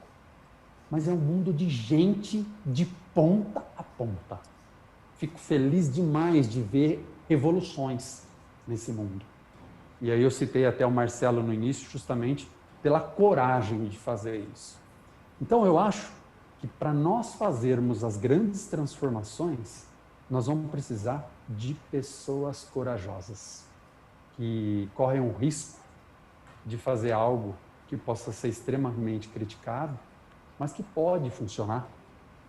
mas é um mundo de gente de ponta a ponta. Fico feliz demais de ver revoluções nesse mundo. E aí eu citei até o Marcelo no início, justamente pela coragem de fazer isso. Então eu acho que para nós fazermos as grandes transformações, nós vamos precisar de pessoas corajosas, que correm o risco de fazer algo que possa ser extremamente criticado, mas que pode funcionar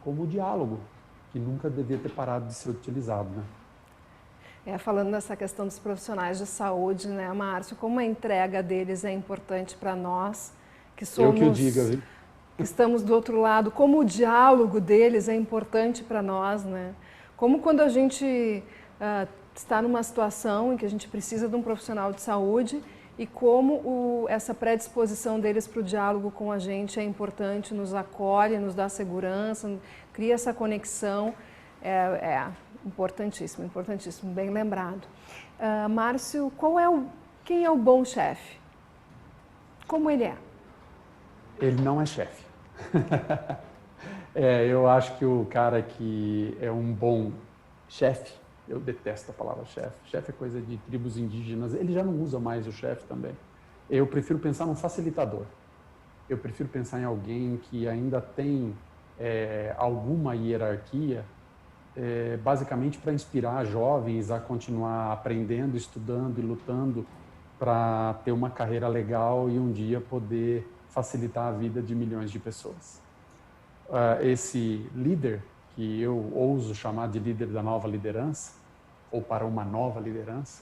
como o diálogo, que nunca devia ter parado de ser utilizado, né?
Falando nessa questão dos profissionais de saúde, né, Márcio, como a entrega deles é importante para nós, que somos...
Eu que o diga, viu?
Estamos do outro lado, como o diálogo deles é importante para nós, né? Como quando a gente está numa situação em que a gente precisa de um profissional de saúde e como essa predisposição deles para o diálogo com a gente é importante, nos acolhe, nos dá segurança, cria essa conexão, importantíssimo, importantíssimo, bem lembrado. Márcio, quem é o bom chefe? Como ele é?
Ele não é chefe. Eu acho que o cara que é um bom chefe, eu detesto a palavra chefe. Chefe é coisa de tribos indígenas, ele já não usa mais o chefe também. Eu prefiro pensar num facilitador. Eu prefiro pensar em alguém que ainda tem alguma hierarquia, basicamente para inspirar jovens a continuar aprendendo, estudando e lutando para ter uma carreira legal e um dia poder facilitar a vida de milhões de pessoas. Esse líder, que eu ouso chamar de líder da nova liderança, ou para uma nova liderança,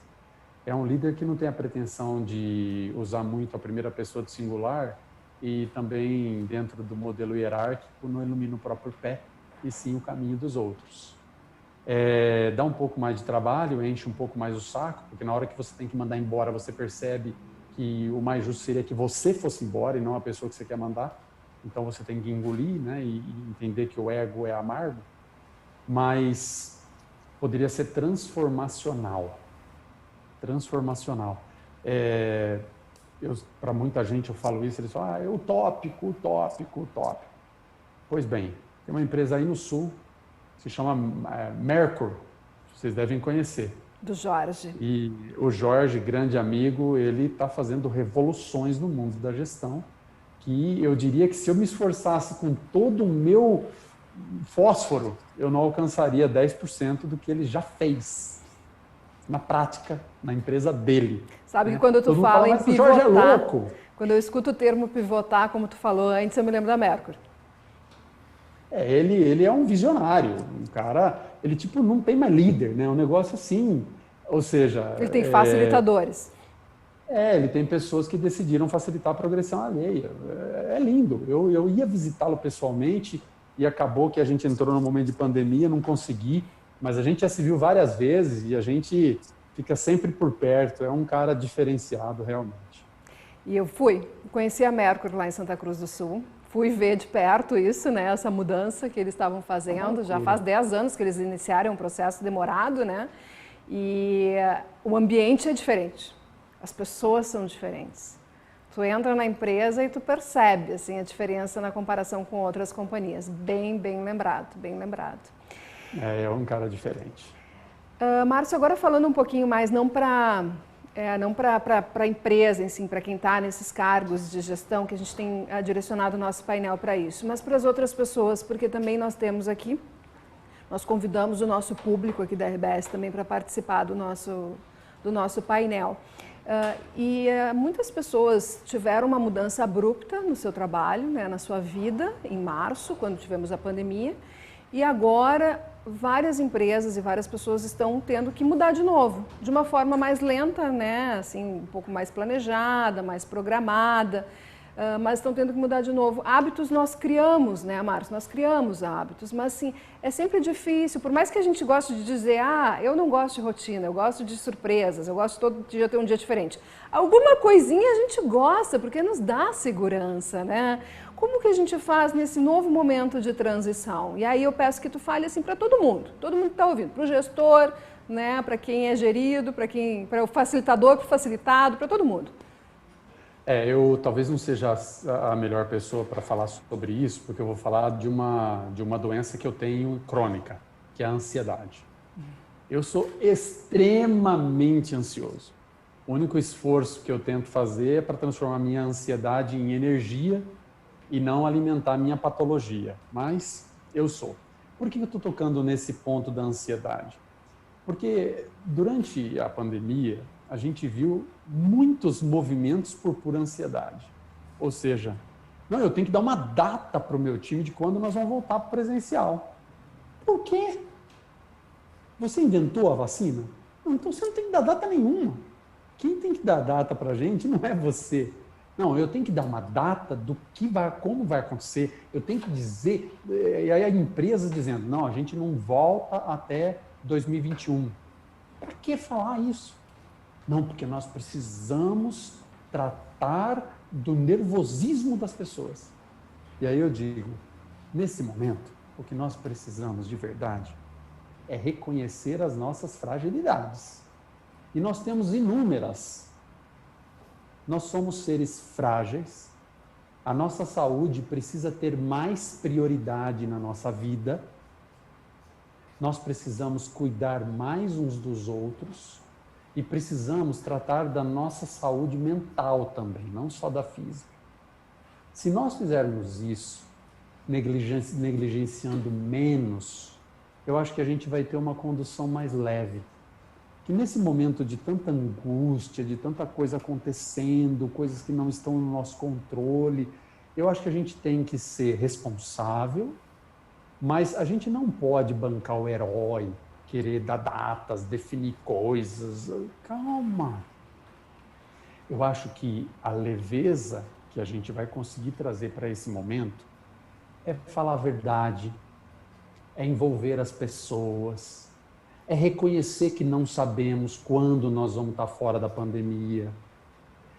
é um líder que não tem a pretensão de usar muito a primeira pessoa do singular e também, dentro do modelo hierárquico, não ilumina o próprio pé, e sim o caminho dos outros. Dá um pouco mais de trabalho, enche um pouco mais o saco, porque na hora que você tem que mandar embora, você percebe que o mais justo seria que você fosse embora e não a pessoa que você quer mandar. Então você tem que engolir, né, e entender que o ego é amargo, mas poderia ser transformacional. Transformacional. Para muita gente eu falo isso, eles falam, é utópico, utópico, utópico. Pois bem, tem uma empresa aí no sul, se chama Merkur, vocês devem conhecer.
Do Jorge.
E o Jorge, grande amigo, ele está fazendo revoluções no mundo da gestão, que eu diria que se eu me esforçasse com todo o meu fósforo, eu não alcançaria 10% do que ele já fez na prática, na empresa dele.
Sabe que quando tu fala em pivotar, Jorge é louco. Quando eu escuto o termo pivotar, como tu falou antes, eu me lembro da Merkur.
Ele é um visionário, um cara, ele tipo não tem mais líder, né? Um negócio assim, ou seja...
Ele tem facilitadores.
Ele tem pessoas que decidiram facilitar a progressão alheia. É lindo. Eu ia visitá-lo pessoalmente e acabou que a gente entrou num momento de pandemia, não consegui, mas a gente já se viu várias vezes e a gente fica sempre por perto. É um cara diferenciado, realmente.
E eu conheci a Merkur lá em Santa Cruz do Sul. fui ver de perto isso, né? Essa mudança que eles estavam fazendo. Já faz 10 anos que eles iniciaram um processo demorado, né? E o ambiente é diferente, as pessoas são diferentes. Tu entra na empresa e tu percebe assim, a diferença na comparação com outras companhias. Bem lembrado, bem lembrado.
É um cara diferente.
Márcio, agora falando um pouquinho mais, não para a empresa, assim, para quem está nesses cargos de gestão, que a gente tem direcionado o nosso painel para isso, mas para as outras pessoas, porque também nós temos aqui, nós convidamos o nosso público aqui da RBS também para participar do nosso painel. Muitas pessoas tiveram uma mudança abrupta no seu trabalho, né, na sua vida, em março, quando tivemos a pandemia, e agora várias empresas e várias pessoas estão tendo que mudar de novo, de uma forma mais lenta, né, assim, um pouco mais planejada, mais programada, mas estão tendo que mudar de novo. Hábitos nós criamos, né, Márcio? Nós criamos hábitos, mas assim, é sempre difícil, por mais que a gente goste de dizer, eu não gosto de rotina, eu gosto de surpresas, eu gosto de todo dia ter um dia diferente. Alguma coisinha a gente gosta, porque nos dá segurança, né? Como que a gente faz nesse novo momento de transição? E aí eu peço que tu fale assim para todo mundo que está ouvindo, para o gestor, né, para quem é gerido, para o facilitador, para o facilitado, para todo mundo.
Eu talvez não seja a melhor pessoa para falar sobre isso, porque eu vou falar de uma doença que eu tenho crônica, que é a ansiedade. Eu sou extremamente ansioso. O único esforço que eu tento fazer é para transformar minha ansiedade em energia e não alimentar a minha patologia. Mas eu sou. Por que eu estou tocando nesse ponto da ansiedade? Porque durante a pandemia, a gente viu muitos movimentos por pura ansiedade. Ou seja, não, eu tenho que dar uma data para o meu time de quando nós vamos voltar para o presencial. Por quê? Você inventou a vacina? Não, então você não tem que dar data nenhuma. Quem tem que dar data para a gente não é você. Não, eu tenho que dar uma data do que como vai acontecer. Eu tenho que dizer, e aí a empresa dizendo, não, a gente não volta até 2021. Para que falar isso? Não, porque nós precisamos tratar do nervosismo das pessoas. E aí eu digo, nesse momento, o que nós precisamos de verdade é reconhecer as nossas fragilidades. E nós temos inúmeras. Nós somos seres frágeis, a nossa saúde precisa ter mais prioridade na nossa vida, nós precisamos cuidar mais uns dos outros e precisamos tratar da nossa saúde mental também, não só da física. Se nós fizermos isso, negligenciando menos, eu acho que a gente vai ter uma condução mais leve. Que nesse momento de tanta angústia, de tanta coisa acontecendo, coisas que não estão no nosso controle, eu acho que a gente tem que ser responsável, mas a gente não pode bancar o herói, querer dar datas, definir coisas. Calma! Eu acho que a leveza que a gente vai conseguir trazer para esse momento é falar a verdade, é envolver as pessoas, é reconhecer que não sabemos quando nós vamos estar fora da pandemia.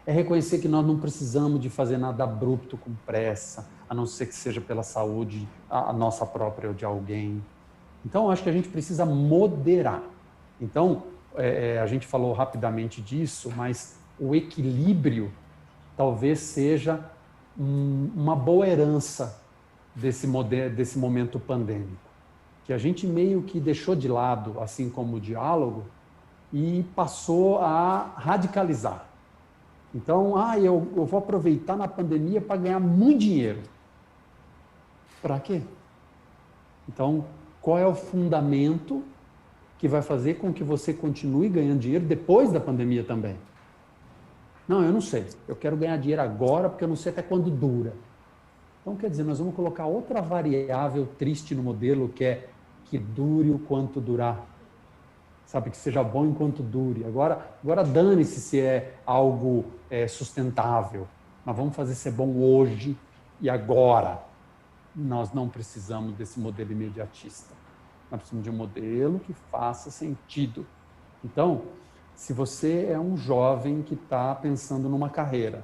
É reconhecer que nós não precisamos de fazer nada abrupto com pressa, a não ser que seja pela saúde, a nossa própria ou de alguém. Então, eu acho que a gente precisa moderar. Então, a gente falou rapidamente disso, mas o equilíbrio talvez seja uma boa herança desse momento pandêmico. Que a gente meio que deixou de lado, assim como o diálogo, e passou a radicalizar. Então, eu vou aproveitar na pandemia para ganhar muito dinheiro. Para quê? Então, qual é o fundamento que vai fazer com que você continue ganhando dinheiro depois da pandemia também? Não, eu não sei. Eu quero ganhar dinheiro agora porque eu não sei até quando dura. Então, quer dizer, nós vamos colocar outra variável triste no modelo, que é que dure o quanto durar. Sabe, que seja bom enquanto dure. Agora dane-se se é algo sustentável. Nós vamos fazer ser bom hoje e agora. Nós não precisamos desse modelo imediatista. Nós precisamos de um modelo que faça sentido. Então, se você é um jovem que está pensando numa carreira,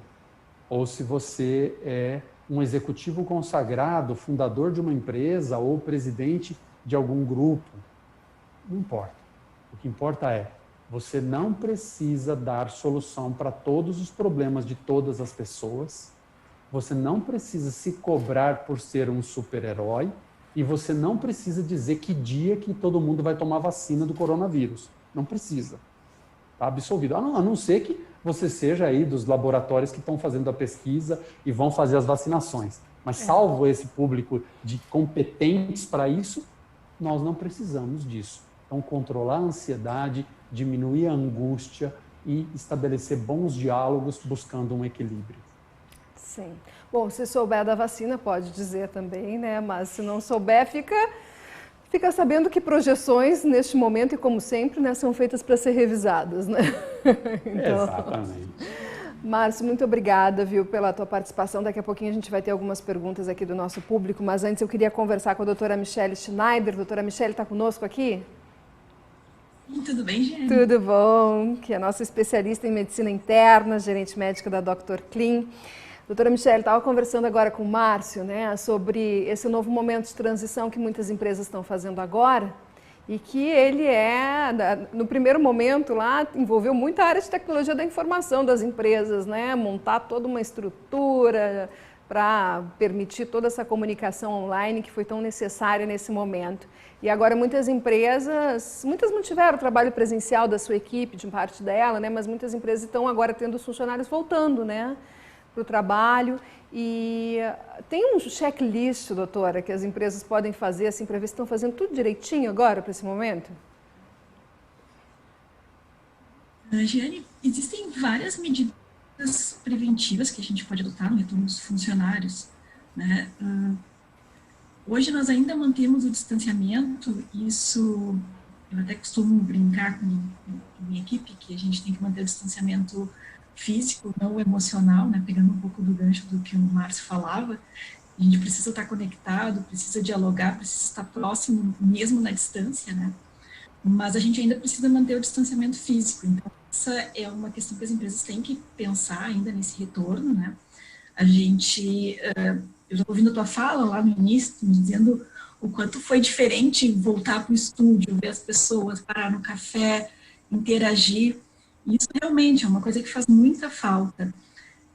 ou se você é um executivo consagrado, fundador de uma empresa ou presidente de algum grupo. Não importa. O que importa é, você não precisa dar solução para todos os problemas de todas as pessoas, você não precisa se cobrar por ser um super-herói e você não precisa dizer que dia que todo mundo vai tomar vacina do coronavírus. Não precisa. Está absolvido. A não ser que você seja aí dos laboratórios que estão fazendo a pesquisa e vão fazer as vacinações. Mas salvo esse público de competentes para isso, nós não precisamos disso. Então, controlar a ansiedade, diminuir a angústia e estabelecer bons diálogos buscando um equilíbrio.
Sim. Bom, se souber da vacina, pode dizer também, né? Mas se não souber, fica sabendo que projeções, neste momento e como sempre, né, são feitas para ser revisadas, né?
Então, exatamente.
Márcio, muito obrigada, viu, pela tua participação. Daqui a pouquinho a gente vai ter algumas perguntas aqui do nosso público, mas antes eu queria conversar com a doutora Michele Schneider. Doutora Michele está conosco aqui?
Tudo bem, gente?
Tudo bom, que é a nossa especialista em medicina interna, gerente médica da Dr. Clean. Doutora Michele, estava conversando agora com o Márcio, né, sobre esse novo momento de transição que muitas empresas estão fazendo agora e que ele no primeiro momento lá, envolveu muita área de tecnologia da informação das empresas, né, montar toda uma estrutura para permitir toda essa comunicação online que foi tão necessária nesse momento. E agora muitas mantiveram o trabalho presencial da sua equipe, de parte dela, né, mas muitas empresas estão agora tendo os funcionários voltando, né, para o trabalho. E tem um checklist, doutora, que as empresas podem fazer assim para ver se estão fazendo tudo direitinho agora para esse momento?
Giane, existem várias medidas preventivas que a gente pode adotar no retorno dos funcionários, né? Hoje nós ainda mantemos o distanciamento, isso eu até costumo brincar com minha equipe, que a gente tem que manter o distanciamento físico, não emocional, né? Pegando um pouco do gancho do que o Márcio falava, a gente precisa estar conectado, precisa dialogar, precisa estar próximo, mesmo na distância, né? Mas a gente ainda precisa manter o distanciamento físico, então essa é uma questão que as empresas têm que pensar ainda nesse retorno, né? A gente, eu estou ouvindo a tua fala lá no início, me dizendo o quanto foi diferente voltar para o estúdio, ver as pessoas, parar no café, interagir. Isso realmente é uma coisa que faz muita falta.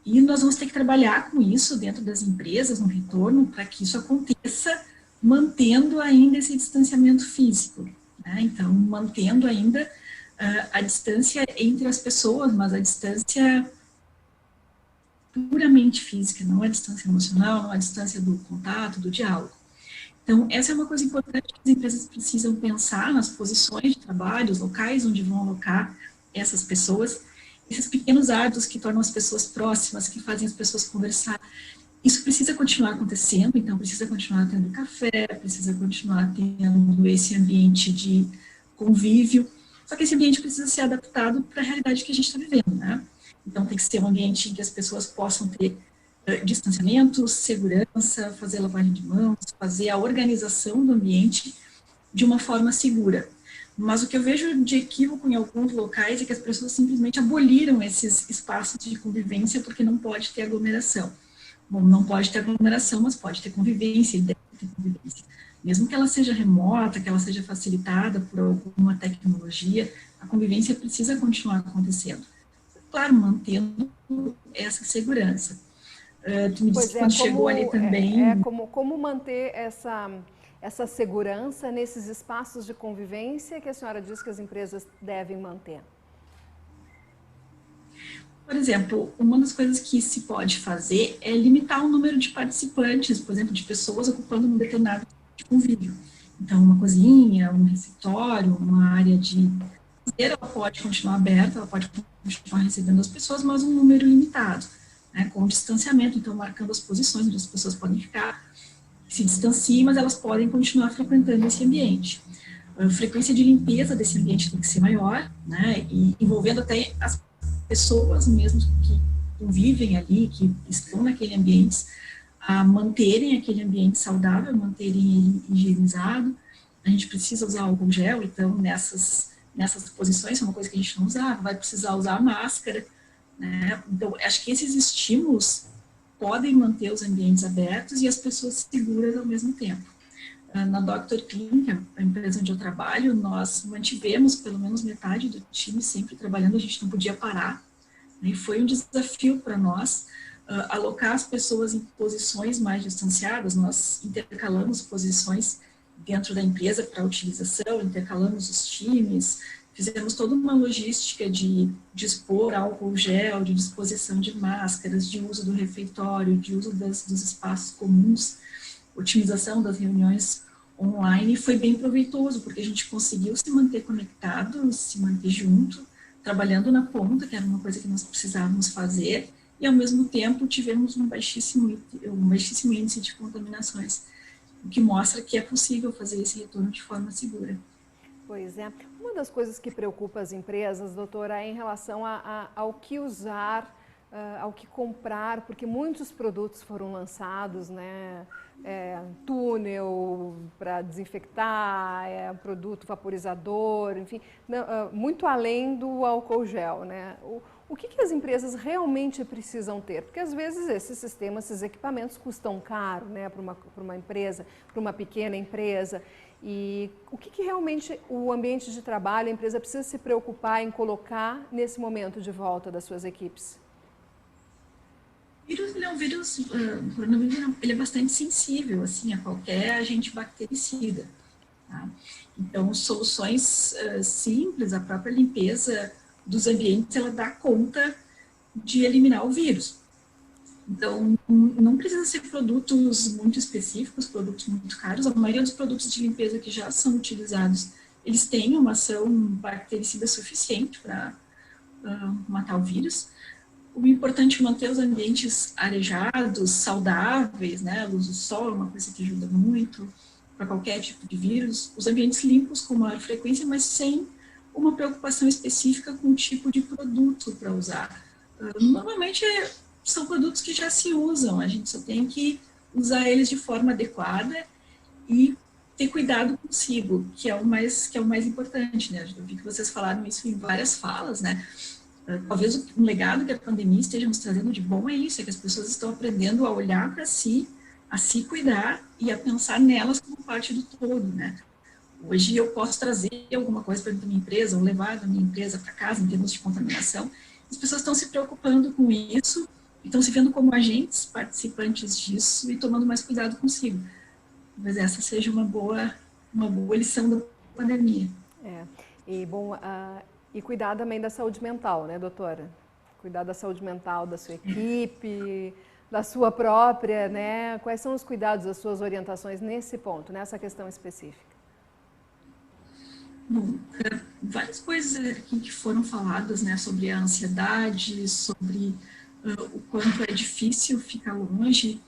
E nós vamos ter que trabalhar com isso dentro das empresas, no retorno, para que isso aconteça, mantendo ainda esse distanciamento físico, né? Então, mantendo ainda a distância entre as pessoas, mas a distância puramente física, não a distância emocional, não a distância do contato, do diálogo. Então, essa é uma coisa importante que as empresas precisam pensar nas posições de trabalho, os locais onde vão alocar essas pessoas, esses pequenos hábitos que tornam as pessoas próximas, que fazem as pessoas conversar. Isso precisa continuar acontecendo, então precisa continuar tendo café, precisa continuar tendo esse ambiente de convívio, só que esse ambiente precisa ser adaptado para a realidade que a gente está vivendo, né? Então tem que ser um ambiente em que as pessoas possam ter distanciamento, segurança, fazer lavagem de mãos, fazer a organização do ambiente de uma forma segura. Mas o que eu vejo de equívoco em alguns locais é que as pessoas simplesmente aboliram esses espaços de convivência porque não pode ter aglomeração. Bom, não pode ter aglomeração, mas pode ter convivência, e deve ter convivência. Mesmo que ela seja remota, que ela seja facilitada por alguma tecnologia, a convivência precisa continuar acontecendo. Claro, mantendo essa segurança. Tu me disse que quando chegou ali também...
Como manter essa segurança nesses espaços de convivência que a senhora diz que as empresas devem manter?
Por exemplo, uma das coisas que se pode fazer é limitar o número de participantes, por exemplo, de pessoas ocupando um determinado tipo de convívio. Então, uma cozinha, um refeitório, uma área de lazer, ela pode continuar aberta, ela pode continuar recebendo as pessoas, mas um número limitado, né, com distanciamento, então marcando as posições onde as pessoas podem ficar, se distanciem, mas elas podem continuar frequentando esse ambiente. A frequência de limpeza desse ambiente tem que ser maior, né, e envolvendo até as pessoas mesmo que convivem ali, que estão naquele ambiente, a manterem aquele ambiente saudável, manterem ele higienizado. A gente precisa usar álcool gel, então nessas posições, é uma coisa que a gente não usava, vai precisar usar máscara, né? Então acho que esses estímulos podem manter os ambientes abertos e as pessoas seguras ao mesmo tempo. Na Dr. Clean, a empresa onde eu trabalho, nós mantivemos pelo menos metade do time sempre trabalhando, a gente não podia parar, né? E foi um desafio para nós alocar as pessoas em posições mais distanciadas. Nós intercalamos posições dentro da empresa para utilização, intercalamos os times, fizemos toda uma logística de dispor álcool gel, de disposição de máscaras, de uso do refeitório, de uso dos espaços comuns, otimização das reuniões online. Foi bem proveitoso, porque a gente conseguiu se manter conectado, se manter junto, trabalhando na ponta, que era uma coisa que nós precisávamos fazer, e ao mesmo tempo tivemos um baixíssimo índice de contaminações, o que mostra que é possível fazer esse retorno de forma segura.
Pois é. Uma das coisas que preocupa as empresas, doutora, é em relação ao que usar, ao que comprar, porque muitos produtos foram lançados, né? Túnel para desinfectar, produto vaporizador, enfim, muito além do álcool gel, né? O que as empresas realmente precisam ter? Porque às vezes esses sistemas, esses equipamentos custam caro, né, para uma empresa, para uma pequena empresa. E o que realmente o ambiente de trabalho, a empresa precisa se preocupar em colocar nesse momento de volta das suas equipes?
O vírus, ele é um vírus, o coronavírus, ele é bastante sensível, assim, a qualquer agente bactericida, tá? Então, soluções simples, a própria limpeza dos ambientes, ela dá conta de eliminar o vírus. Então, não precisa ser produtos muito específicos, produtos muito caros. A maioria dos produtos de limpeza que já são utilizados, eles têm uma ação bactericida suficiente para matar o vírus. O importante é manter os ambientes arejados, saudáveis, né? A luz do sol é uma coisa que ajuda muito para qualquer tipo de vírus. Os ambientes limpos com maior frequência, mas sem uma preocupação específica com o tipo de produto para usar. Normalmente são produtos que já se usam, a gente só tem que usar eles de forma adequada e ter cuidado consigo, que é o mais importante, né? Eu vi que vocês falaram isso em várias falas, né? Talvez um legado que a pandemia esteja nos trazendo de bom é isso, é que as pessoas estão aprendendo a olhar para si, a se cuidar e a pensar nelas como parte do todo, né? Hoje eu posso trazer alguma coisa para dentro da minha empresa, ou levar da minha empresa para casa em termos de contaminação. As pessoas estão se preocupando com isso, estão se vendo como agentes participantes disso e tomando mais cuidado consigo. Talvez essa seja uma boa lição da pandemia.
E cuidar também da saúde mental, né, doutora? Cuidar da saúde mental da sua equipe, da sua própria, né? Quais são os cuidados, as suas orientações nesse ponto, nessa questão específica?
Bom, várias coisas aqui que foram faladas, né, sobre a ansiedade, sobre o quanto é difícil ficar longe.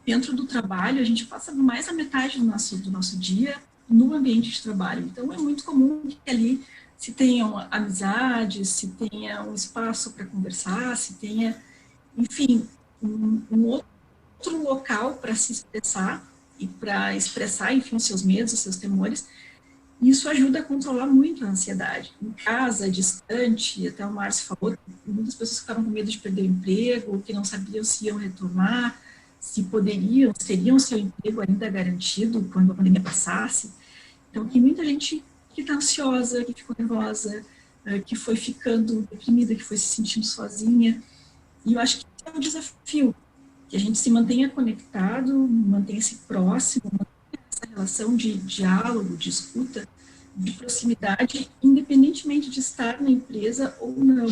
Dentro do trabalho, a gente passa mais da metade do nosso dia no ambiente de trabalho. Então, é muito comum que ali se tenham amizades, se tenha um espaço para conversar, se tenha, enfim, um outro local para se expressar e para expressar, enfim, os seus medos, os seus temores. Isso ajuda a controlar muito a ansiedade. Em casa, distante, até o Márcio falou, muitas pessoas ficaram com medo de perder o emprego, que não sabiam se iam retornar, se teriam seu emprego ainda garantido quando a pandemia passasse. Então, tem muita gente que está ansiosa, que ficou nervosa, que foi ficando deprimida, que foi se sentindo sozinha. E eu acho que é um desafio, que a gente se mantenha conectado, mantenha-se próximo, mantenha essa relação de diálogo, de escuta, de proximidade, independentemente de estar na empresa ou não.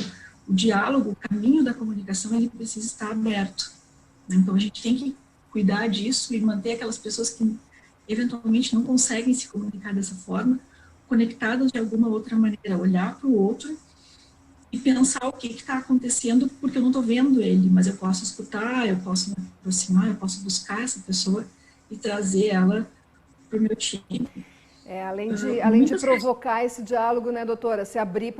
O diálogo, o caminho da comunicação, ele precisa estar aberto. Então, a gente tem que cuidar disso e manter aquelas pessoas que eventualmente não conseguem se comunicar dessa forma, conectadas de alguma outra maneira, olhar para o outro e pensar o que está acontecendo, porque eu não estou vendo ele, mas eu posso escutar, eu posso me aproximar, eu posso buscar essa pessoa e trazer ela para o meu time.
Além de provocar esse diálogo, né, doutora, se abrir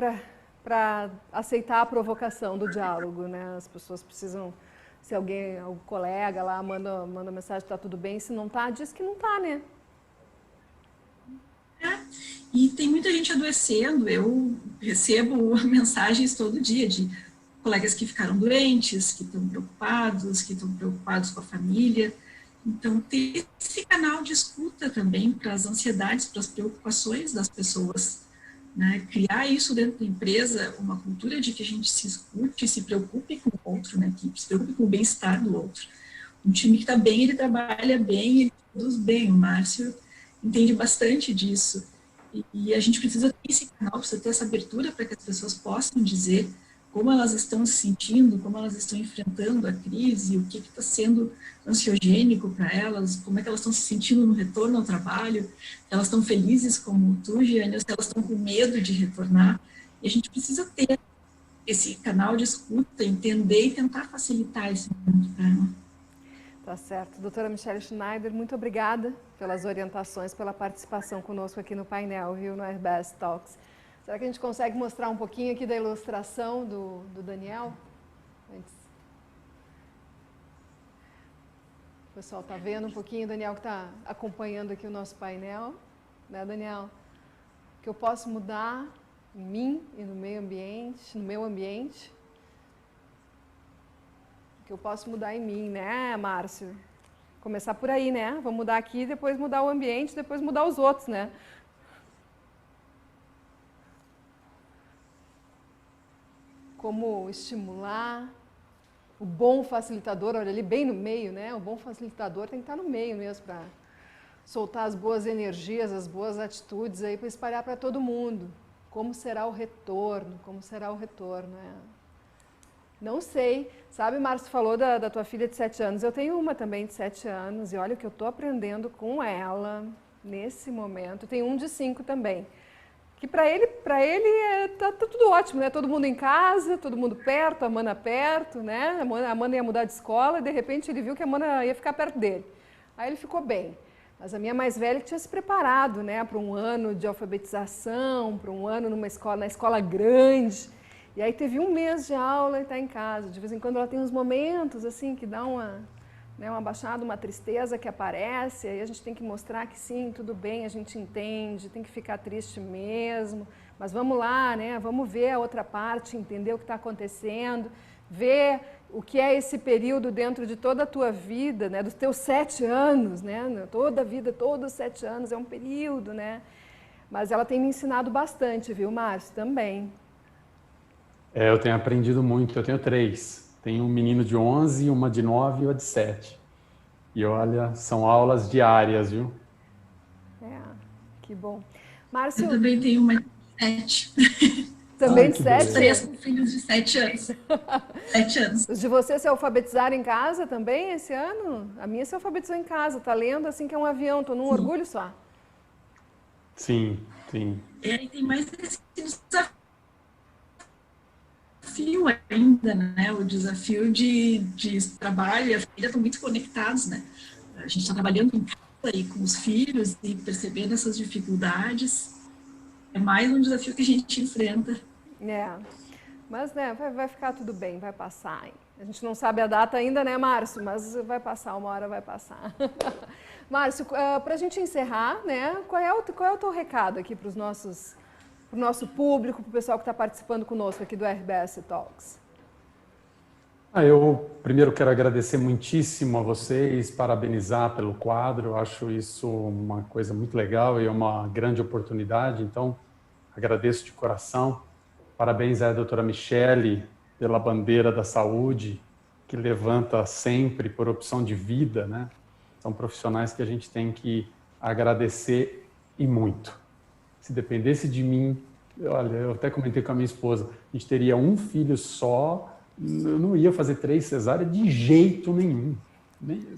para aceitar a provocação do diálogo, né? As pessoas precisam, se algum colega lá manda mensagem, está tudo bem, se não está, diz que não está, né?
E tem muita gente adoecendo, eu recebo mensagens todo dia de colegas que ficaram doentes, que estão preocupados com a família. Então, ter esse canal de escuta também para as ansiedades, para as preocupações das pessoas, né? Criar isso dentro da empresa, uma cultura de que a gente se escute, se preocupe com o outro, né? Que se preocupe com o bem-estar do outro. Um time que está bem, ele trabalha bem, ele produz bem. O Márcio entende bastante disso. E a gente precisa ter esse canal, precisa ter essa abertura para que as pessoas possam dizer como elas estão se sentindo, como elas estão enfrentando a crise, o que está sendo ansiogênico para elas, como é que elas estão se sentindo no retorno ao trabalho, se elas estão felizes como tu, Giane, ou se elas estão com medo de retornar. E a gente precisa ter esse canal de escuta, entender e tentar facilitar esse momento para ela.
Tá certo. Doutora Michele Schneider, muito obrigada pelas orientações, pela participação conosco aqui no painel, viu, no RBS Talks. Será que a gente consegue mostrar um pouquinho aqui da ilustração do Daniel? O pessoal está vendo um pouquinho, o Daniel que está acompanhando aqui o nosso painel, né, Daniel? O que eu posso mudar em mim e no meio ambiente, no meu ambiente? O que eu posso mudar em mim, né, Márcio? Começar por aí, né? Vamos mudar aqui, depois mudar o ambiente, depois mudar os outros, né? Como estimular o bom facilitador, olha ali bem no meio, né? O bom facilitador tem que estar no meio mesmo para soltar as boas energias, as boas atitudes aí para espalhar para todo mundo. Como será o retorno? Como será o retorno? Não sei. Sabe, Márcio falou da tua filha de 7 anos. Eu tenho uma também de 7 anos e olha o que eu estou aprendendo com ela nesse momento. Tem um de 5 também. Que para ele tá tudo ótimo, né? Todo mundo em casa, todo mundo perto, a Mana perto, né? A Mana ia mudar de escola e de repente ele viu que a Mana ia ficar perto dele. Aí ele ficou bem. Mas a minha mais velha tinha se preparado, né, para um ano de alfabetização, para um ano na escola grande. E aí teve 1 mês de aula e está em casa. De vez em quando ela tem uns momentos assim que dá uma baixada, uma tristeza que aparece, aí a gente tem que mostrar que sim, tudo bem, a gente entende, tem que ficar triste mesmo, mas vamos lá, né? Vamos ver a outra parte, entender o que está acontecendo, ver o que é esse período dentro de toda a tua vida, né? Dos teus 7 anos, né? Toda a vida, todos os 7 anos é um período, né? Mas ela tem me ensinado bastante, viu, Márcio? Também.
Eu tenho aprendido muito, eu tenho 3. Tenho um menino de 11, uma de 9 e uma de 7. E olha, são aulas diárias, viu?
Que bom. Márcio...
Eu também tenho uma de 7.
Também de 7?
3 com filhos de 7 anos. 7 anos.
Os de vocês se alfabetizaram em casa também esse ano? A minha se alfabetizou em casa, tá lendo assim que é um avião, tô num orgulho só.
Sim, sim.
E tem mais esse desafio ainda, né? O desafio de trabalho e a família estão muito conectados, né? A gente está trabalhando em casa e com os filhos e percebendo essas dificuldades. É mais um desafio que a gente enfrenta.
Mas né, vai ficar tudo bem, vai passar. A gente não sabe a data ainda, né, Márcio? Mas vai passar, uma hora vai passar. Márcio, para a gente encerrar, né, qual é o teu recado aqui para o nosso público, para o pessoal que está participando conosco aqui do RBS Talks?
Eu primeiro quero agradecer muitíssimo a vocês, parabenizar pelo quadro, eu acho isso uma coisa muito legal e é uma grande oportunidade, então agradeço de coração. Parabéns à doutora Michele pela bandeira da saúde, que levanta sempre por opção de vida, né? São profissionais que a gente tem que agradecer e muito. Se dependesse de mim, olha, eu até comentei com a minha esposa, a gente teria um filho só, eu não ia fazer 3 cesáreas de jeito nenhum.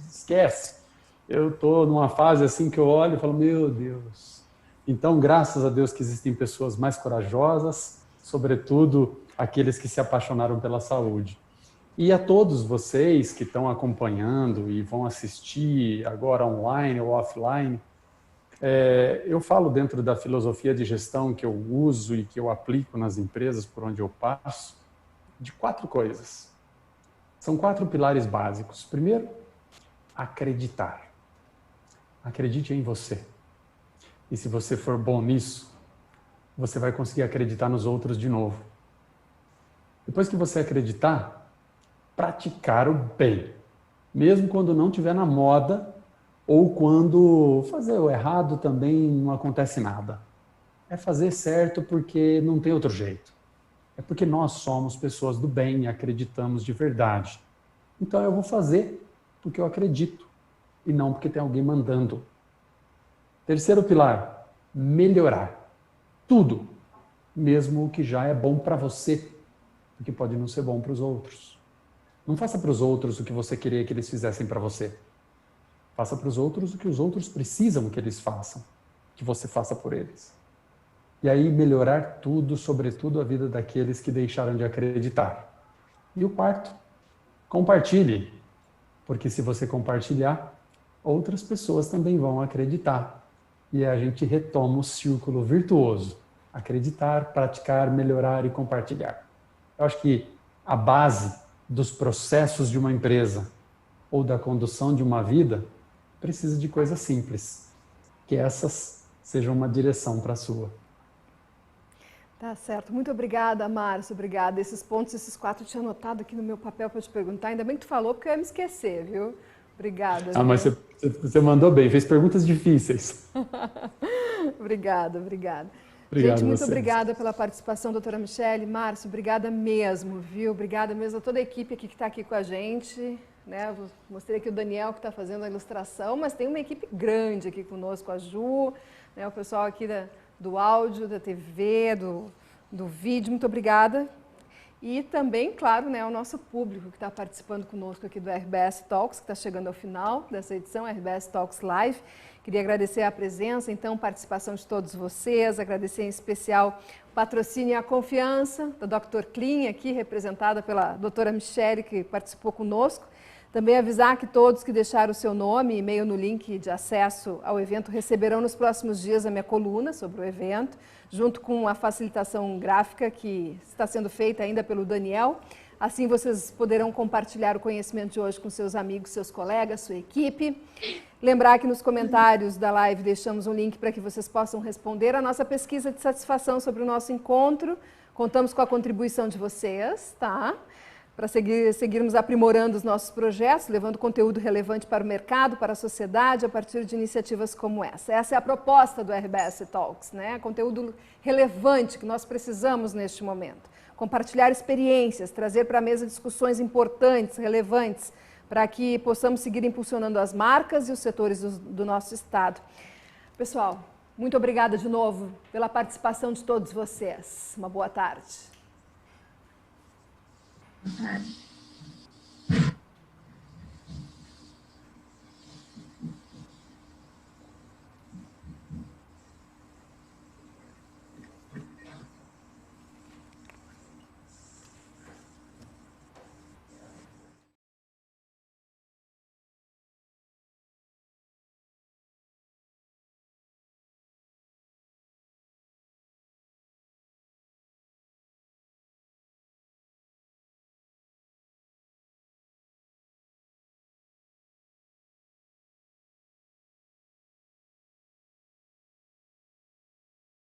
Esquece. Eu estou numa fase assim que eu olho e falo, meu Deus. Então, graças a Deus que existem pessoas mais corajosas, sobretudo aqueles que se apaixonaram pela saúde. E a todos vocês que estão acompanhando e vão assistir agora online ou offline, eu falo dentro da filosofia de gestão que eu uso e que eu aplico nas empresas por onde eu passo, de 4 coisas. São 4 pilares básicos. Primeiro, acreditar. Acredite em você. E se você for bom nisso, você vai conseguir acreditar nos outros de novo. Depois que você acreditar, praticar o bem. Mesmo quando não estiver na moda ou quando fazer o errado também não acontece nada. É fazer certo porque não tem outro jeito. É porque nós somos pessoas do bem e acreditamos de verdade. Então eu vou fazer porque eu acredito e não porque tem alguém mandando. Terceiro pilar, melhorar. Tudo, mesmo o que já é bom para você, porque pode não ser bom para os outros. Não faça para os outros o que você queria que eles fizessem para você. Faça para os outros o que os outros precisam que eles façam, que você faça por eles. E aí melhorar tudo, sobretudo a vida daqueles que deixaram de acreditar. E o quarto, compartilhe. Porque se você compartilhar, outras pessoas também vão acreditar. E a gente retoma o círculo virtuoso. Acreditar, praticar, melhorar e compartilhar. Eu acho que a base dos processos de uma empresa ou da condução de uma vida precisa de coisas simples. Que essas sejam uma direção para a sua.
Tá certo. Muito obrigada, Márcio. Obrigada. Esses pontos, esses 4 eu tinha anotado aqui no meu papel para te perguntar. Ainda bem que tu falou, porque eu ia me esquecer, viu? Obrigada.
Ah, mas você mandou bem. Fez perguntas difíceis.
Obrigada, obrigada.
Obrigado,
gente, muito
você.
obrigada pela participação, doutora Michele. Márcio, obrigada mesmo, viu? Obrigada mesmo a toda a equipe aqui que está aqui com a gente. Né? Mostrei aqui o Daniel que está fazendo a ilustração, mas tem uma equipe grande aqui conosco, a Ju, né? O pessoal aqui do áudio, da TV, do vídeo. Muito obrigada. E também, claro, né, o nosso público que está participando conosco aqui do RBS Talks, que está chegando ao final dessa edição, RBS Talks Live. Queria agradecer a presença, então, participação de todos vocês, agradecer em especial o patrocínio e a confiança da Dr. Clean, aqui representada pela doutora Michele, que participou conosco. Também avisar que todos que deixaram o seu nome e e-mail no link de acesso ao evento receberão nos próximos dias a minha coluna sobre o evento, junto com a facilitação gráfica que está sendo feita ainda pelo Daniel. Assim vocês poderão compartilhar o conhecimento de hoje com seus amigos, seus colegas, sua equipe. Lembrar que nos comentários da live deixamos um link para que vocês possam responder a nossa pesquisa de satisfação sobre o nosso encontro. Contamos com a contribuição de vocês, tá? Para seguirmos aprimorando os nossos projetos, levando conteúdo relevante para o mercado, para a sociedade, a partir de iniciativas como essa. Essa é a proposta do RBS Talks, né? Conteúdo relevante que nós precisamos neste momento. Compartilhar experiências, trazer para a mesa discussões importantes, relevantes, para que possamos seguir impulsionando as marcas e os setores do nosso Estado. Pessoal, muito obrigada de novo pela participação de todos vocês. Uma boa tarde.
Boa tarde.